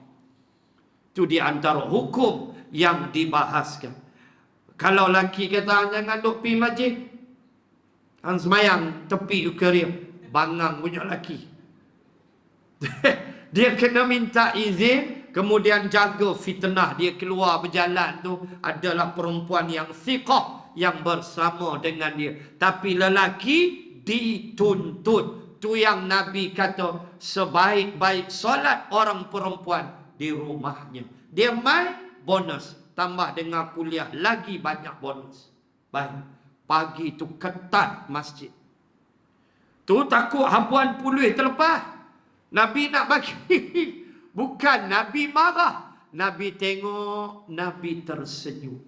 Itu di antara hukum yang dibahaskan. Kalau laki kata jangan duk pergi masjid, hang semayang tepi ukuarium, bangang punya laki. Dia kena minta izin, kemudian jaga fitnah. Dia keluar berjalan tu adalah perempuan yang thiqah, yang bersama dengan dia. Tapi lelaki dituntut. Tu yang Nabi kata sebaik-baik solat orang perempuan di rumahnya. Dia main bonus, tambah dengan kuliah lagi banyak bonus. Baik, pagi tu ketat masjid. Tu takut habuan puluh terlepas. Nabi nak bagi. Bukan Nabi marah. Nabi tengok, Nabi tersenyum.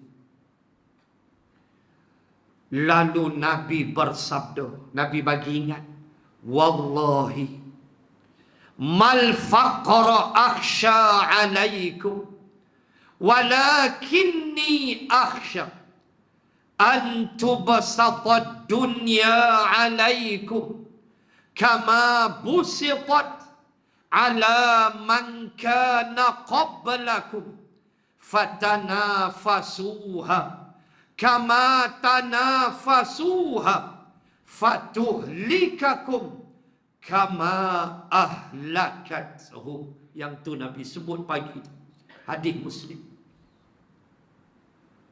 Lalu Nabi bersabda, Nabi bagi ingat, wallahi mal faqra akhsha alaikum walakinni akhsha an tubsata dunya alaikum kama busitat ala man kana qablakum fatanafasuha kama tanafasuha fatuhlikakum kama ahlakathu. Yang tu Nabi sebut pagi. Hadis Muslim.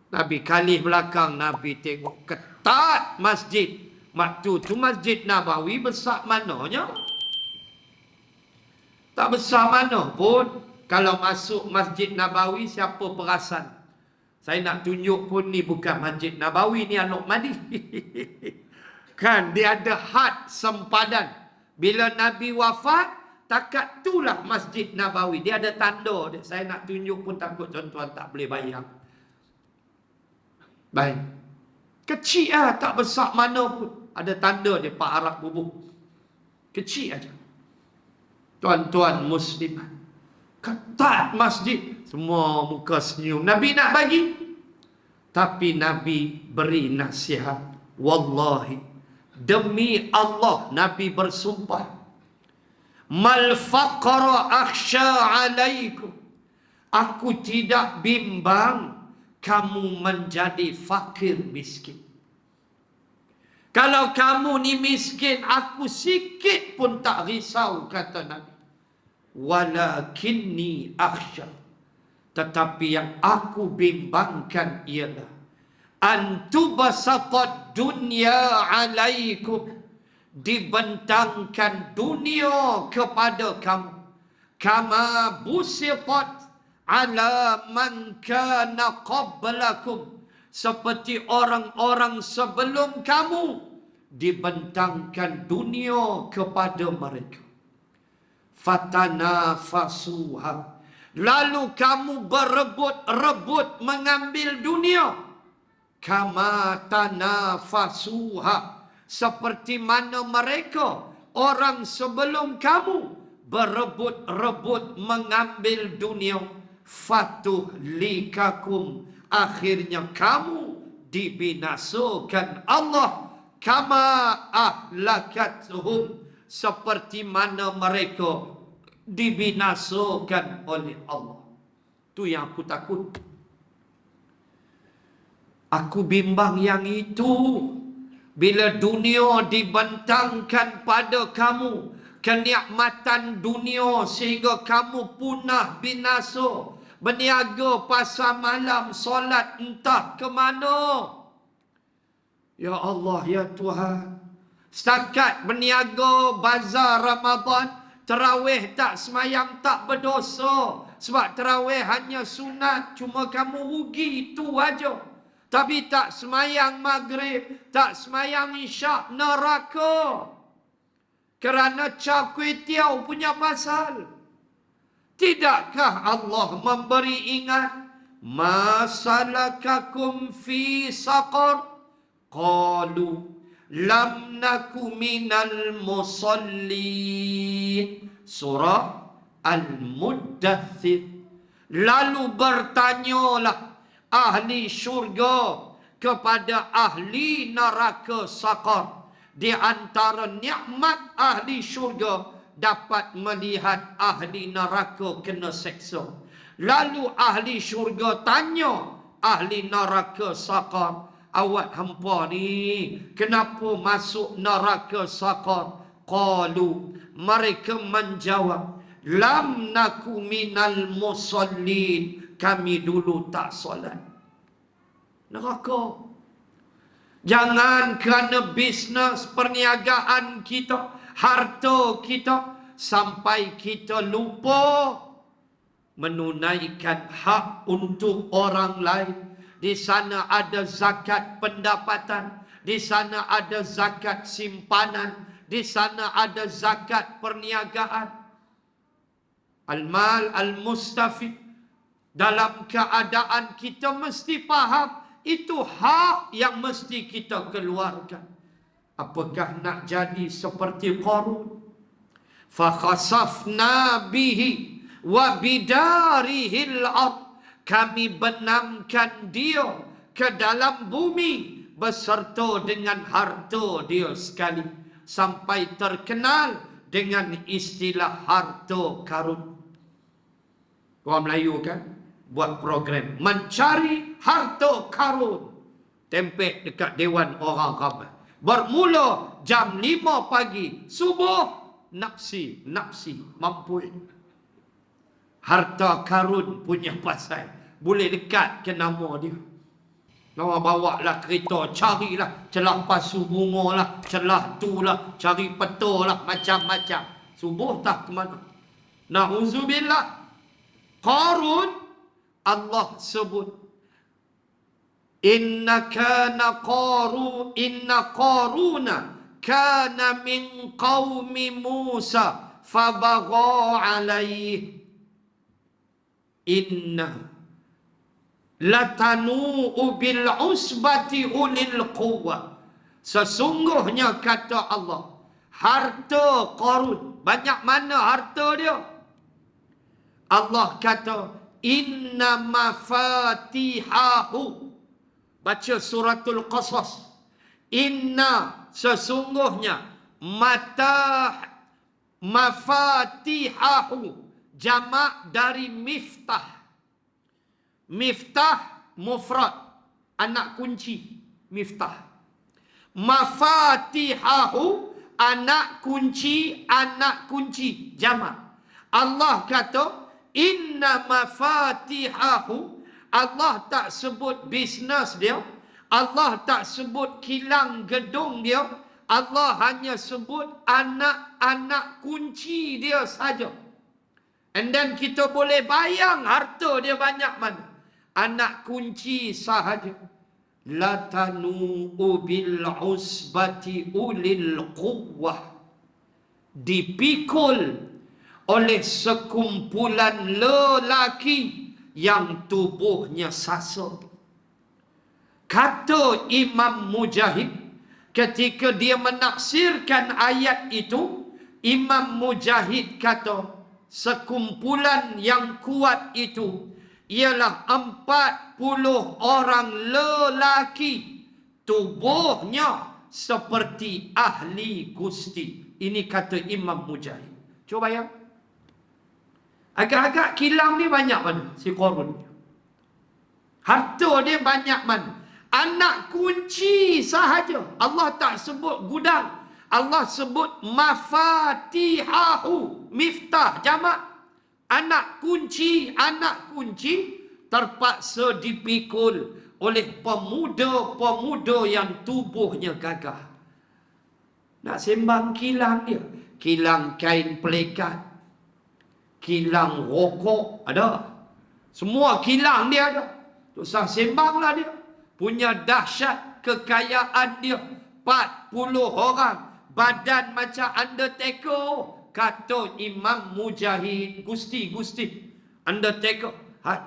Nabi kalih belakang, Nabi tengok ketat masjid. Waktu tu Masjid Nabawi besar mananya? Tak besar mana pun. Kalau masuk Masjid Nabawi, siapa perasan? Saya nak tunjuk pun ni bukan Masjid Nabawi, ni Anok Madi. Kan, dia ada had sempadan. Bila Nabi wafat, takat itulah Masjid Nabawi. Dia ada tanda dia. Saya nak tunjuk pun takut tuan-tuan tak boleh bayang. Baik. Kecil lah, tak besar mana pun. Ada tanda dia, Pak Arab bubuh. Kecil aja. Tuan-tuan muslimat, ketat masjid, semua muka senyum. Nabi nak bagi, tapi Nabi beri nasihat. Wallahi, demi Allah, Nabi bersumpah, mal faqra akhsha alaikum, aku tidak bimbang kamu menjadi fakir miskin. Kalau kamu ni miskin, aku sikit pun tak risau, kata Nabi. Walakinni akhsha, tetapi yang aku bimbangkan ialah antubasatad dunya alaikum, dibentangkan dunia kepada kamu, kama busitat ala man kana qablakum, seperti orang-orang sebelum kamu dibentangkan dunia kepada mereka. Fatanafasuha, lalu kamu berebut-rebut mengambil dunia. Kama tanafasuha, seperti mana mereka orang sebelum kamu berebut-rebut mengambil dunia. Fatuhlikakum, akhirnya kamu dibinasakan Allah. Kama ahlakathum, seperti mana mereka dibinasakan oleh Allah. Tu yang aku takut. Aku bimbang yang itu. Bila dunia dibentangkan pada kamu, kenikmatan dunia sehingga kamu punah binasa, berniaga pasar malam, solat entah ke mana. Ya Allah, ya Tuhan, setakat berniaga bazar Ramadan, tarawih tak semayang tak berdosa. Sebab tarawih hanya sunat, cuma kamu rugi, itu aja. Tapi tak semayang maghrib, tak semayang isyak, neraka. Kerana cak kuih tiaw punya pasal. Tidakkah Allah memberi ingat? Masalakakum fi saqar? Qalu lam naku minal musallin. Surah Al-Muddathir. Lalu bertanyalah ahli syurga kepada ahli neraka saqar. Di antara nikmat ahli syurga, dapat melihat ahli neraka kena seksa. Lalu ahli syurga tanya ahli neraka saqar, awak hampa ni kenapa masuk neraka saqar? Qalu, mereka menjawab, lam naku minal musallin, kami dulu tak solat. Neraka. Jangan kerana bisnes, perniagaan kita, harta kita, sampai kita lupa menunaikan hak untuk orang lain. Di sana ada zakat pendapatan, di sana ada zakat simpanan, di sana ada zakat perniagaan. Al-mal al-mustafid. Dalam keadaan kita mesti faham, itu hak yang mesti kita keluarkan. Apakah nak jadi seperti Qarun? Fakhasafna bihi wa bidarihil ard. Kami benamkan dia ke dalam bumi beserta dengan harta dia sekali, sampai terkenal dengan istilah harta karun. Orang Melayu kan buat program mencari harta karun, tempel dekat Dewan Orang Ramai. Bermula jam 5 pagi, subuh, nafsi mampu. Harta karun punya pasal, boleh dekat ke nama dia. Orang bawa lah kereta, carilah celah pasu bunga lah, celah tu lah, cari peta lah, macam-macam. Subuh tak ke mana? Na'udzubillah. Qarun, Allah sebut, Inna Qaruna kana min qaumi Musa fabagha alaih. Inna latanu'u bil usbati ulil quwwah. Sesungguhnya kata Allah, harta Qarun, banyak mana harta dia? Allah kata, inna mafatihahu. Baca suratul Qasas. Inna, sesungguhnya, mafatihahu, jamak dari miftah. Miftah mufrad, anak kunci, miftah. Mafatihahu, anak kunci, jamak. Allah kata, inna mafatihahu. Allah tak sebut bisnes dia, Allah tak sebut kilang gedung dia, Allah hanya sebut anak-anak kunci dia saja. And then kita boleh bayang harta dia banyak mana. Anak kunci sahaja. Latanu bil usbati ulil quwwah. Dipikul oleh sekumpulan lelaki yang tubuhnya sasa. Kata Imam Mujahid ketika dia menafsirkan ayat itu, Imam Mujahid kata sekumpulan yang kuat itu ialah 40 orang lelaki, tubuhnya seperti ahli Gusti. Ini kata Imam Mujahid. Cuba bayang. Agak-agak kilang ni banyak mana si Qarun. Harta dia banyak mana. Anak kunci sahaja. Allah tak sebut gudang. Allah sebut mafatihahu. Miftah, jamak. Anak kunci terpaksa dipikul oleh pemuda-pemuda yang tubuhnya gagah. Nak sembang kilang dia. Kilang kain pelikat, kilang rokok ada. Semua kilang dia ada. Tak usah sembanglah dia. Punya dahsyat kekayaan dia. 40 orang. Badan macam Undertaker. Kata Imam Mujahid. Gusti. Undertaker.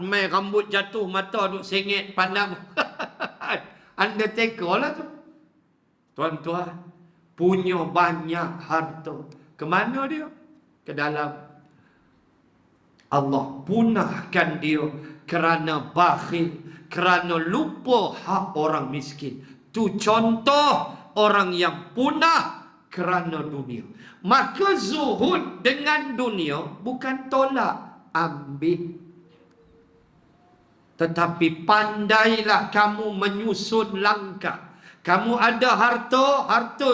Main rambut jatuh, mata duk sengit pandang. Undertaker lah tu. Tuan-tuan, punya banyak harta. Kemana dia? Ke dalam. Allah punahkan dia kerana bakhil, kerana lupa hak orang miskin. Tu contoh orang yang punah kerana dunia. Maka zuhud dengan dunia bukan tolak, ambil. Tetapi pandailah kamu menyusun langkah. Kamu ada harta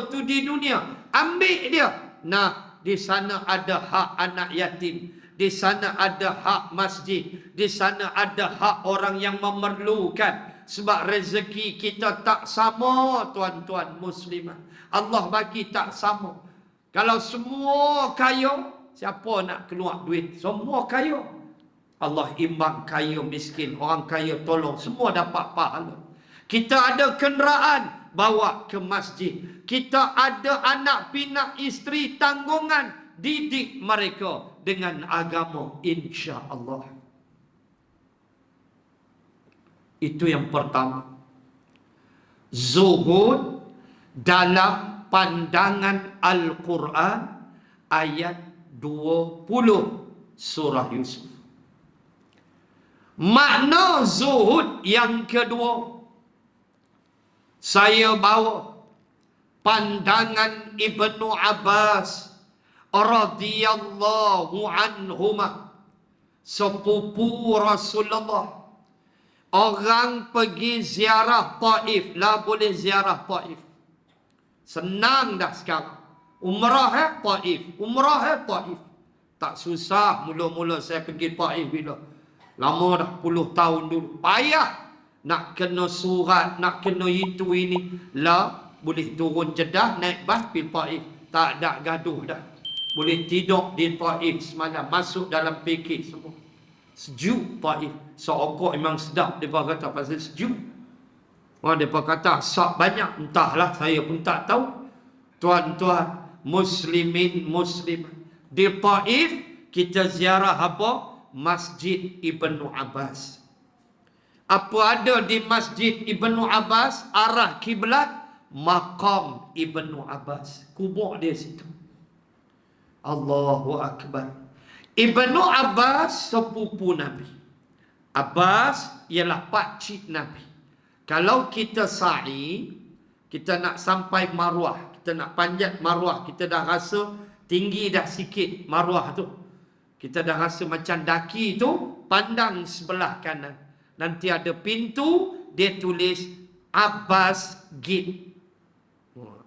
tu di dunia, ambil dia. Nah, di sana ada hak anak yatim. Di sana ada hak masjid. Di sana ada hak orang yang memerlukan. Sebab rezeki kita tak sama, tuan-tuan muslimat. Allah bagi tak sama. Kalau semua kaya, siapa nak keluar duit? Semua kaya. Allah imbang kaya miskin. Orang kaya tolong. Semua dapat pahala. Kita ada kenderaan, bawa ke masjid. Kita ada anak pinak isteri tanggungan. Didik mereka dengan agama, insya-Allah. Itu yang pertama. Zuhud dalam pandangan Al-Quran ayat 20 surah Yusuf. Makna zuhud yang kedua, saya bawa pandangan Ibnu Abbas radhiyallahu anhuma, sepupu Rasulullah. Orang pergi ziarah Taif, lah boleh ziarah Taif. Senang dah sekarang. Umrah Taif, Taif. Tak susah. Mula-mula saya pergi Taif bila? Lama dah, puluh tahun dulu. Payah nak kena surat, nak kena itu ini. Lah, boleh turun Jeddah, naik bas pergi Taif. Tak ada gaduh dah. Boleh tidur di Taif semalam, masuk dalam pakej semua. Sejuk Taif. Seokok memang sedap, mereka kata pasal sejuk. Mereka kata sak banyak, entahlah, saya pun tak tahu. Tuan-tuan, muslimin, muslim. Di Taif, kita ziarah apa? Masjid Ibnu Abbas. Apa ada di Masjid Ibnu Abbas? Arah kiblat Maqam Ibnu Abbas. Kubur dia situ. Allahu Akbar. Ibnu Abbas sepupu Nabi. Abbas ialah pakcik Nabi. Kalau kita sa'i, kita nak sampai maruah, kita nak panjat maruah, kita dah rasa tinggi dah sikit maruah tu. Kita dah rasa macam daki tu, pandang sebelah kanan. Nanti ada pintu, dia tulis Abbas Gate.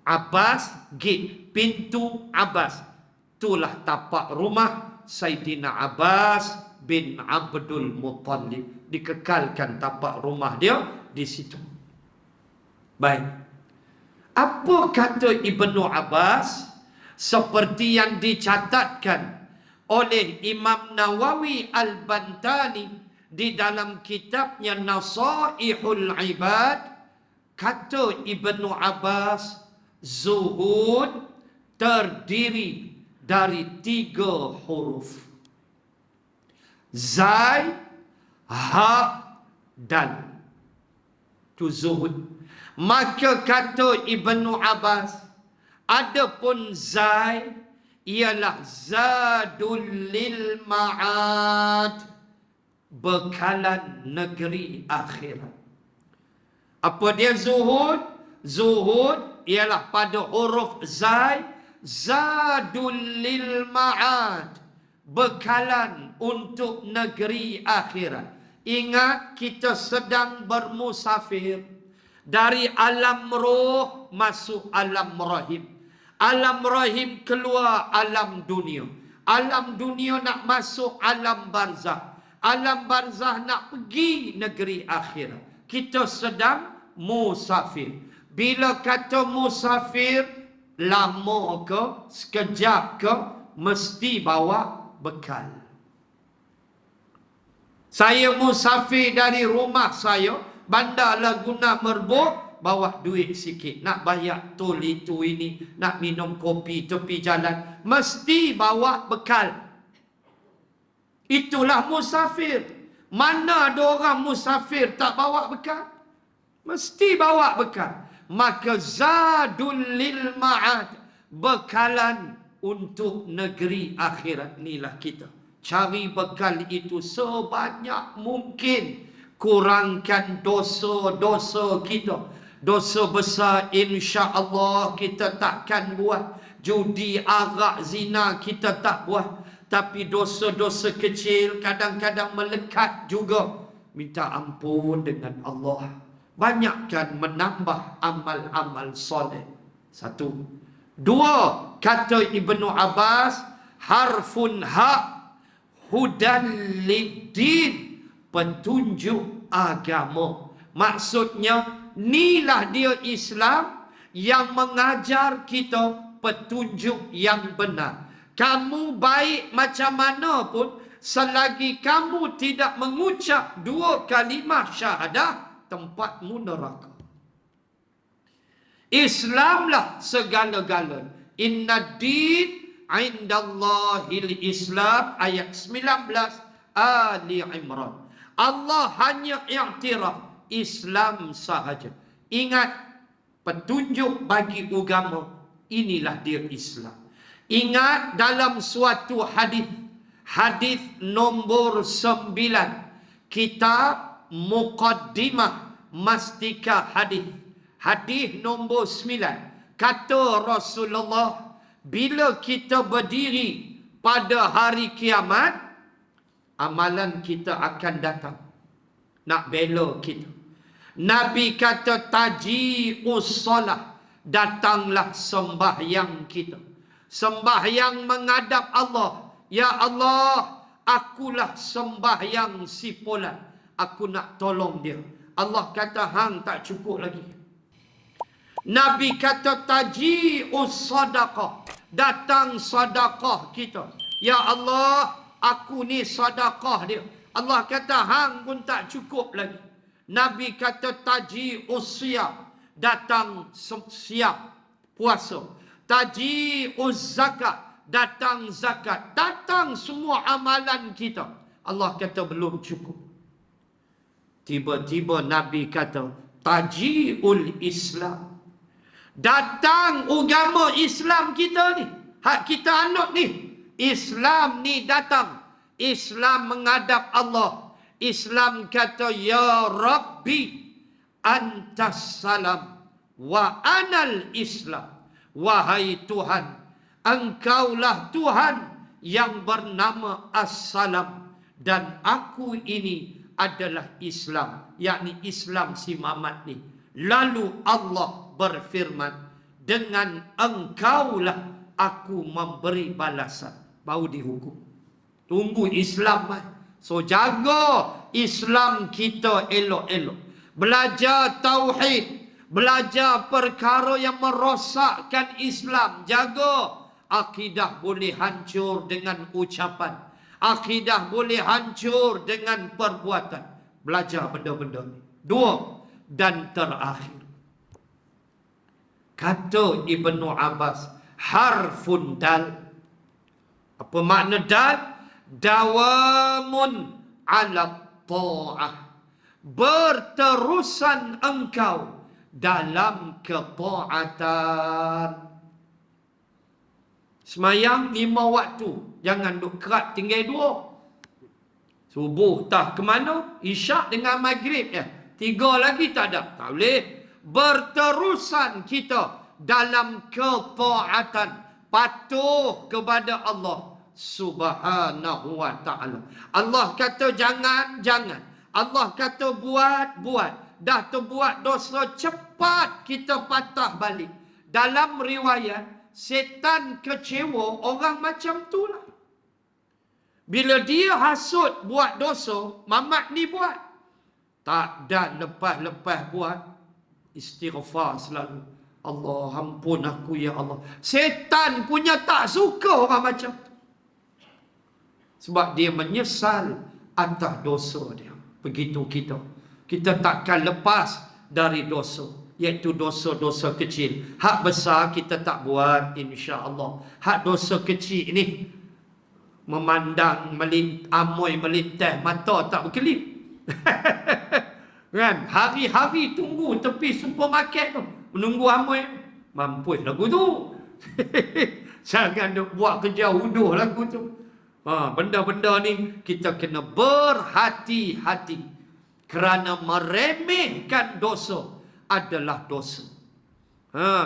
Abbas Gate, pintu Abbas. Itulah tapak rumah Saidina Abbas bin Abdul Muttalib. Dikekalkan tapak rumah dia di situ. Baik. Apa kata Ibnu Abbas? Seperti yang dicatatkan oleh Imam Nawawi Al-Bantani di dalam kitabnya Nasaihul Ibad, kata Ibnu Abbas, zuhud terdiri dari 3 huruf. Zai, ha, dan. Itu zuhud. Maka kata Ibnu Abbas, adapun zai ialah zadul lil ma'ad, bekalan negeri akhirat. Apa dia zuhud? Zuhud ialah pada huruf zai, zadul lil ma'ad, bekalan untuk negeri akhirat. Ingat, kita sedang bermusafir dari alam roh masuk alam rahim. Alam rahim keluar alam dunia. Alam dunia nak masuk alam barzah. Alam barzah nak pergi negeri akhirat. Kita sedang musafir. Bila kata musafir, lama ke, sekejap ke, mesti bawa bekal. Saya musafir dari rumah saya, Bandar Laguna Merbuk, bawa duit sikit. Nak bayar tol itu ini, nak minum kopi tepi jalan, mesti bawa bekal. Itulah musafir. Mana ada orang musafir tak bawa bekal? Mesti bawa bekal. Maka zadul lil ma'ad, bekalan untuk negeri akhirat. Inilah kita. Cari bekal itu sebanyak mungkin. Kurangkan dosa-dosa kita. Dosa besar insya-Allah kita takkan buat. Judi, arak, zina kita tak buat. Tapi dosa-dosa kecil kadang-kadang melekat juga. Minta ampun dengan Allah. Banyakkan menambah amal-amal soleh. 1. 2, kata Ibnu Abbas, harfun ha, hudan liddin, petunjuk agama. Maksudnya, inilah dia Islam yang mengajar kita petunjuk yang benar. Kamu baik macam mana pun, selagi kamu tidak mengucap 2 kalimah syahadah, tempatmu neraka. Islamlah segala-galanya. Inna din indallahil Islam, ayat 19 Ali Imran. Allah hanya iktiraf Islam sahaja. Ingat, petunjuk bagi agama, inilah dia Islam. Ingat dalam suatu hadis, hadis nombor 9, kitab Muqaddimah Mastika Hadis, hadis nombor 9, kata Rasulullah, bila kita berdiri pada hari kiamat, amalan kita akan datang nak bela kita. Nabi kata, taji'us solah, datanglah sembahyang kita. Sembahyang menghadap Allah. Ya Allah, akulah sembahyang si Fulan. Aku nak tolong dia. Allah kata hang tak cukup lagi. Nabi kata taji'us sadaqah. Datang sedekah kita. Ya Allah, aku ni sedekah dia. Allah kata hang pun tak cukup lagi. Nabi kata taji'us siyam. Datang siap puasa. Taji'uz zakat. Datang zakat. Datang semua amalan kita. Allah kata belum cukup. Tiba-tiba Nabi kata taji'ul Islam. Datang agama Islam kita ni. Hak kita anut ni. Islam ni datang. Islam menghadap Allah. Islam kata ya Rabbi antas salam wa anal Islam. Wahai Tuhan, engkaulah Tuhan yang bernama As-Salam dan aku ini adalah Islam, yakni Islam si Mamat ni. Lalu Allah berfirman, dengan engkaulah aku memberi balasan. Baru dihukum. Tunggu Islam. So jaga Islam kita elok-elok. Belajar tauhid. Belajar perkara yang merosakkan Islam. Jaga. Akidah boleh hancur dengan ucapan. Akidah boleh hancur dengan perbuatan. Belajar benda-benda ni. Dua. Dan terakhir. Kata Ibnu Abbas. Harfun dal. Apa makna dal? Dawamun ala ta'ah. Berterusan engkau dalam ketaatan. Semayang 5 waktu. Jangan duk kerat tinggal 2. Subuh tak ke mana? Isyak dengan maghrib ya. 3 lagi tak ada. Tak boleh. Berterusan kita dalam ketaatan. Patuh kepada Allah Subhanahu wa ta'ala. Allah kata jangan, jangan. Allah kata buat, buat. Dah terbuat dosa, cepat kita patah balik. Dalam riwayat, setan kecewa orang macam tu lah. Bila dia hasut buat dosa, Mamat ni buat. Tak ada lepas-lepas buat. Istighfar selalu. Allah ampun aku ya Allah. Setan punya tak suka orang macam tu. Sebab dia menyesal atas dosa dia. Begitu kita. Kita takkan lepas dari dosa. Iaitu dosa-dosa kecil. Hak besar kita tak buat insya-Allah. Hak dosa kecil ni memandang amoy melintas mata tak berkelip. Kan? Hari-hari tunggu tepi supermarket tu. Menunggu amoy. Mampus lagu tu. Jangan duk buat kerja huduh lagu tu. Benda-benda ni kita kena berhati-hati. Kerana meremehkan dosa adalah dosa.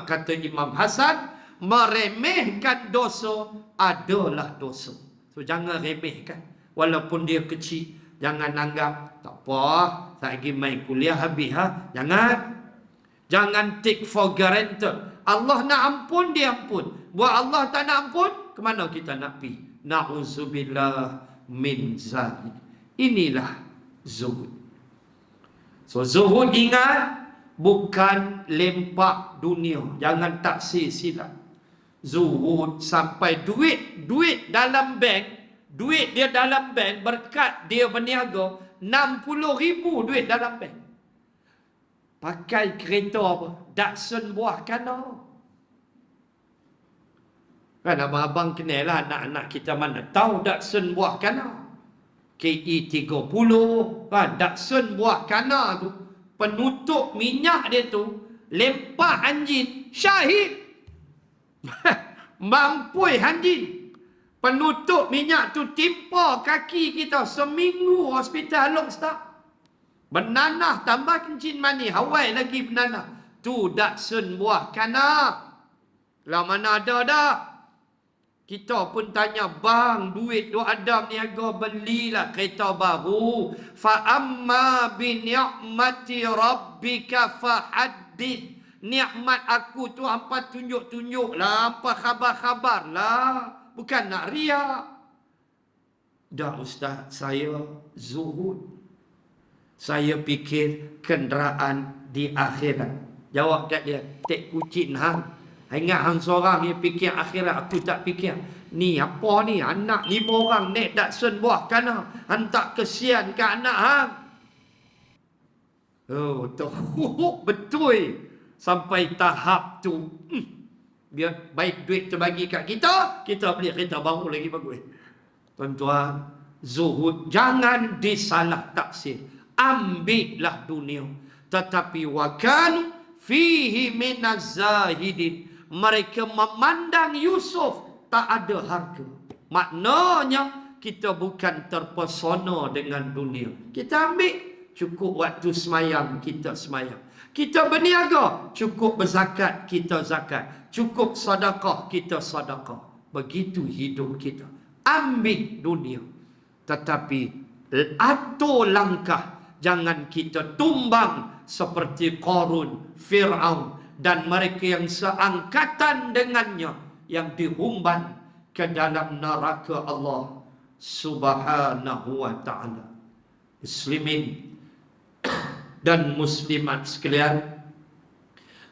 Kata Imam Hasan, meremehkan dosa adalah dosa. So jangan remehkan. Walaupun dia kecil. Jangan anggap, tak apa, tak pergi main kuliah habis. Jangan. Jangan take for granted. Allah nak ampun, dia ampun. Buat Allah tak nak ampun, ke mana kita nak pergi? Na'udzubillah min zalik. Inilah zuhud. So zuhud ingat, bukan lempak dunia. Jangan taksir silap. Zuhud sampai duit dalam bank, duit dia dalam bank, berkat dia berniaga, 60,000 duit dalam bank. Pakai kereta apa? Datsun buah kana. Kan abang-abang kenal lah anak-anak kita mana tahu Datsun buah kana. KE30 kan, Datsun buah kana tu, penutup minyak dia tu lempak anjing syahid. Mampui anjing. Penutup minyak tu timpa kaki kita seminggu hospital lock start. Benanah tambah kencing mani, Hawaii lagi benanah. Tu Datsun buah kana. Lah mana ada dah. Kita pun tanya, bang, duit tu ada niaga, belilah kereta baru. Fa amma bi ni'mati rabbika fahaddith. Nikmat aku tu hampa tunjuk-tunjuk lah, hampa khabar-khabar lah. Bukan nak riak. Dah ustaz, saya zuhud. Saya fikir kenderaan di akhirat. Jawab kat dia, tek kucing hang. Ingat hang seorang yang fikir akhirat, aku tak fikir. Ni apa ni? Anak 5 orang naik Datsun buah kana. Hang tak kesian ke anak hang? Oh, teruk betul. Sampai tahap tu. Biar baik duit terbagi kat kita, kita beli kereta baru lagi bagus. Tuan-tuan, zuhud jangan disalah taksir. Ambillah dunia. Tetapi wakanu fihi minaz zahidin. Mereka memandang Yusuf tak ada harga. Maknanya kita bukan terpesona dengan dunia. Kita ambil, cukup waktu semayang kita semayang. Kita berniaga, cukup berzakat kita zakat. Cukup sedekah kita sedekah. Begitu hidup kita. Ambil dunia. Tetapi atur langkah. Jangan kita tumbang seperti Qarun, Fir'aun dan mereka yang seangkatan dengannya yang dihumban ke dalam neraka Allah Subhanahu wa ta'ala. Muslimin dan muslimat sekalian,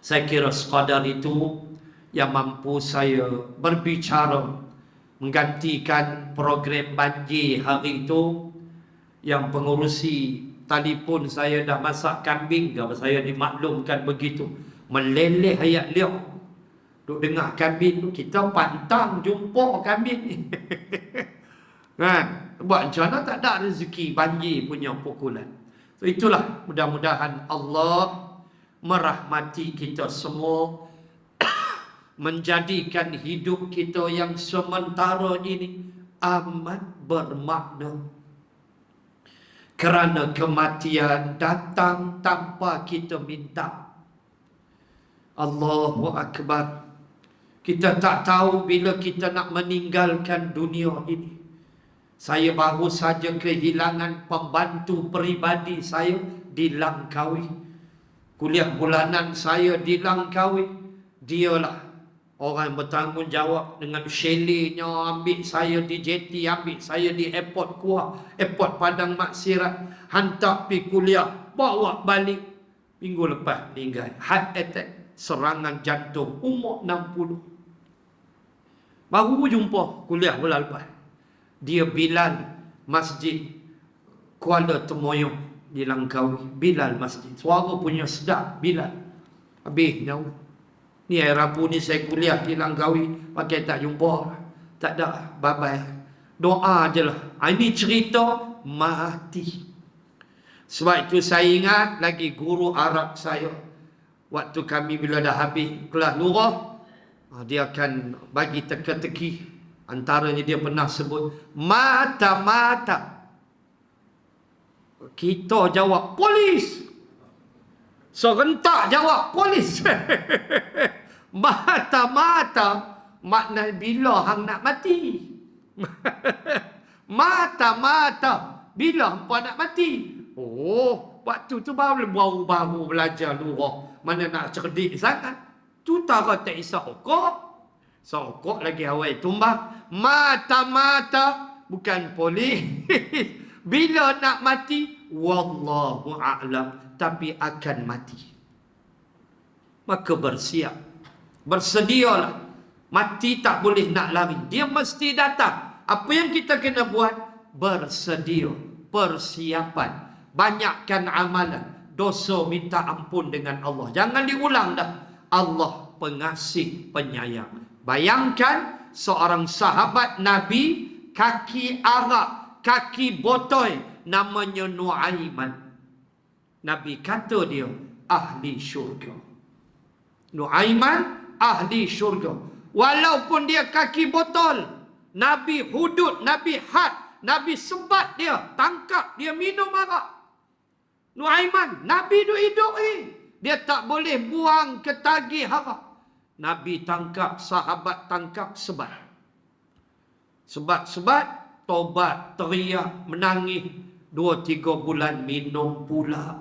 saya kira sekadar itu yang mampu saya berbicara menggantikan program banjir hari itu. Yang pengurusi telefon saya dah masak kambing, kalau saya dimaklumkan begitu, meleleh ayat liak. Duk dengar kambing tu, kita pantang jumpa kambing ni. Kan? Buat macam mana tak ada rezeki banjir punya pukulan. So itulah, mudah-mudahan Allah merahmati kita semua, menjadikan hidup kita yang sementara ini amat bermakna. Kerana kematian datang tanpa kita minta. Allahu Akbar. Kita tak tahu bila kita nak meninggalkan dunia ini. Saya baru saja kehilangan pembantu peribadi saya di Langkawi. Kuliah bulanan saya di Langkawi. Dialah orang yang bertanggungjawab dengan chaletnya, ambil saya di JT, ambil saya di airport Kuah, airport Padang Maksirat, hantar pergi kuliah, bawa balik. Minggu lepas meninggal, heart attack, serangan jantung, umur 60. Baru jumpa kuliah bulan lepas. Dia Bilal Masjid Kuala Temoyong di Langkawi. Bilal Masjid, suara punya sedap Bilal. Habis jauh. Ni hari Rabu ni saya kuliah di Langkawi, pakai tak jumpa. Tak ada, bye-bye. Doa je lah. Ini cerita mati. Sebab itu saya ingat lagi guru Arab saya. Waktu kami bila dah habis kelas lurah, dia akan bagi teka-teki. Antaranya dia pernah sebut, mata-mata. Kita jawab, polis. Serentak jawab, polis. Mata-mata, makna bila hang nak mati. Mata-mata, bila hampa nak mati. Oh, waktu tu baru belajar lurah. Mana nak cerdik sangat. Tu tak tak isah okok. Sokok lagi awal tumbang. Mata-mata, bukan polis. Bila nak mati, wallahu a'lam, tapi akan mati. Maka bersiap, bersedialah. Mati tak boleh nak lari, dia mesti datang. Apa yang kita kena buat? Bersedia, persiapan, banyakkan amalan, dosa minta ampun dengan Allah. Jangan diulang dah. Allah pengasih penyayang. Bayangkan seorang sahabat Nabi, kaki arak, kaki botol, namanya Nuaiman. Nabi kata dia ahli syurga. Nuaiman ahli syurga. Walaupun dia kaki botol, Nabi hudud, Nabi had, Nabi sebat dia, tangkap dia minum arak. Nuaiman, Nabi hidup ni, dia tak boleh buang ke tagih arak. Nabi tangkap, sahabat tangkap, sebat. Sebat, tobat, teriak, menangis. 2-3 bulan minum pula.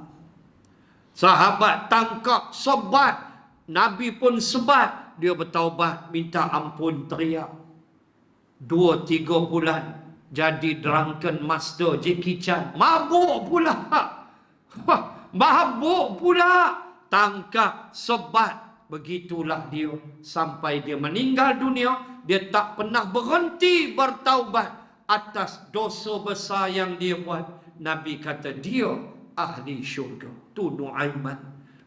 Sahabat tangkap, sebat. Nabi pun sebat. Dia bertaubat, minta ampun, teriak. 2-3 bulan jadi drunken master Jackie Chan. Mabuk pula. Wah, mabuk pula. Tangkap, sebat. Begitulah dia. Sampai dia meninggal dunia, dia tak pernah berhenti bertaubat atas dosa besar yang dia buat. Nabi kata dia ahli syurga. Tu Nuaiman.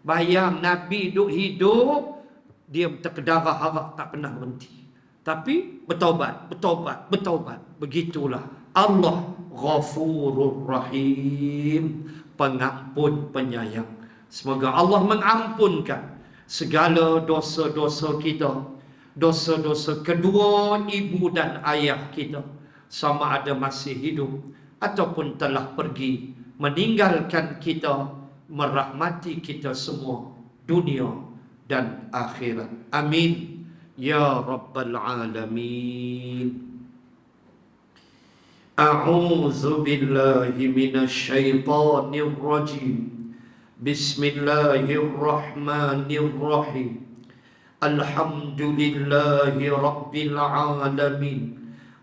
Bayang Nabi duk hidup, dia terkedarah harap tak pernah berhenti. Tapi bertaubat. Begitulah Allah Ghafurur Rahim, pengampun penyayang. Semoga Allah mengampunkan segala dosa-dosa kita, dosa-dosa kedua ibu dan ayah kita, sama ada masih hidup ataupun telah pergi meninggalkan kita, merahmati kita semua dunia dan akhirat. Amin ya rabbal alamin. A'udzu billahi minasy syaithanir rajim. Bismillahirrahmanirrahim. Alhamdulillahi rabbil alamin.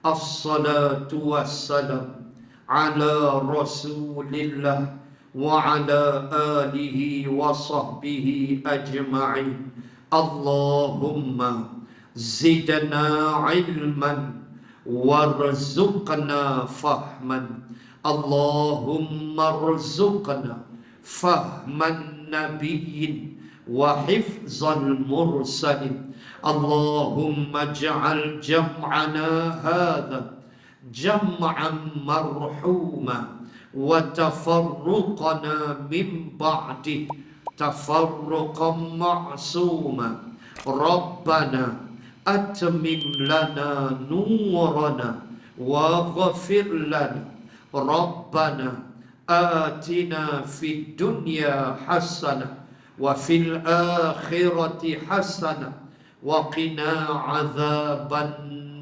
Assalatu wassalam ala rasulillah wa ala alihi wa sahbihi ajma'in. Allahumma zidna ilman warzuqna fahman. Allahumma rzuqna fahman nabiyyin wa hifzal mursalin. Allahumma ja'al jam'ana hadha jam'an marhuma wa tafarruqana min ba'di tafarruqan ma'suma. Rabbana atmim lana nurana wa ghafir lana. Rabbana atina fid dunya hasanah wa fil akhirati hasanah wa qina adzaban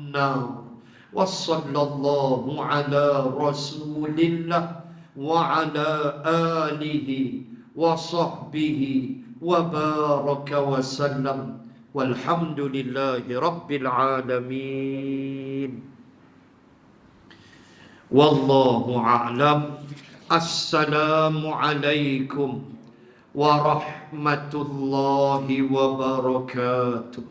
nar. Wa sallallahu ala rasulillah wa ala alihi wa sahbihi wa baraka wa sallam. Walhamdulillahi rabbil alamin. Wallahu a'lam. Assalamu alaikum warahmatullahi wabarakatuh.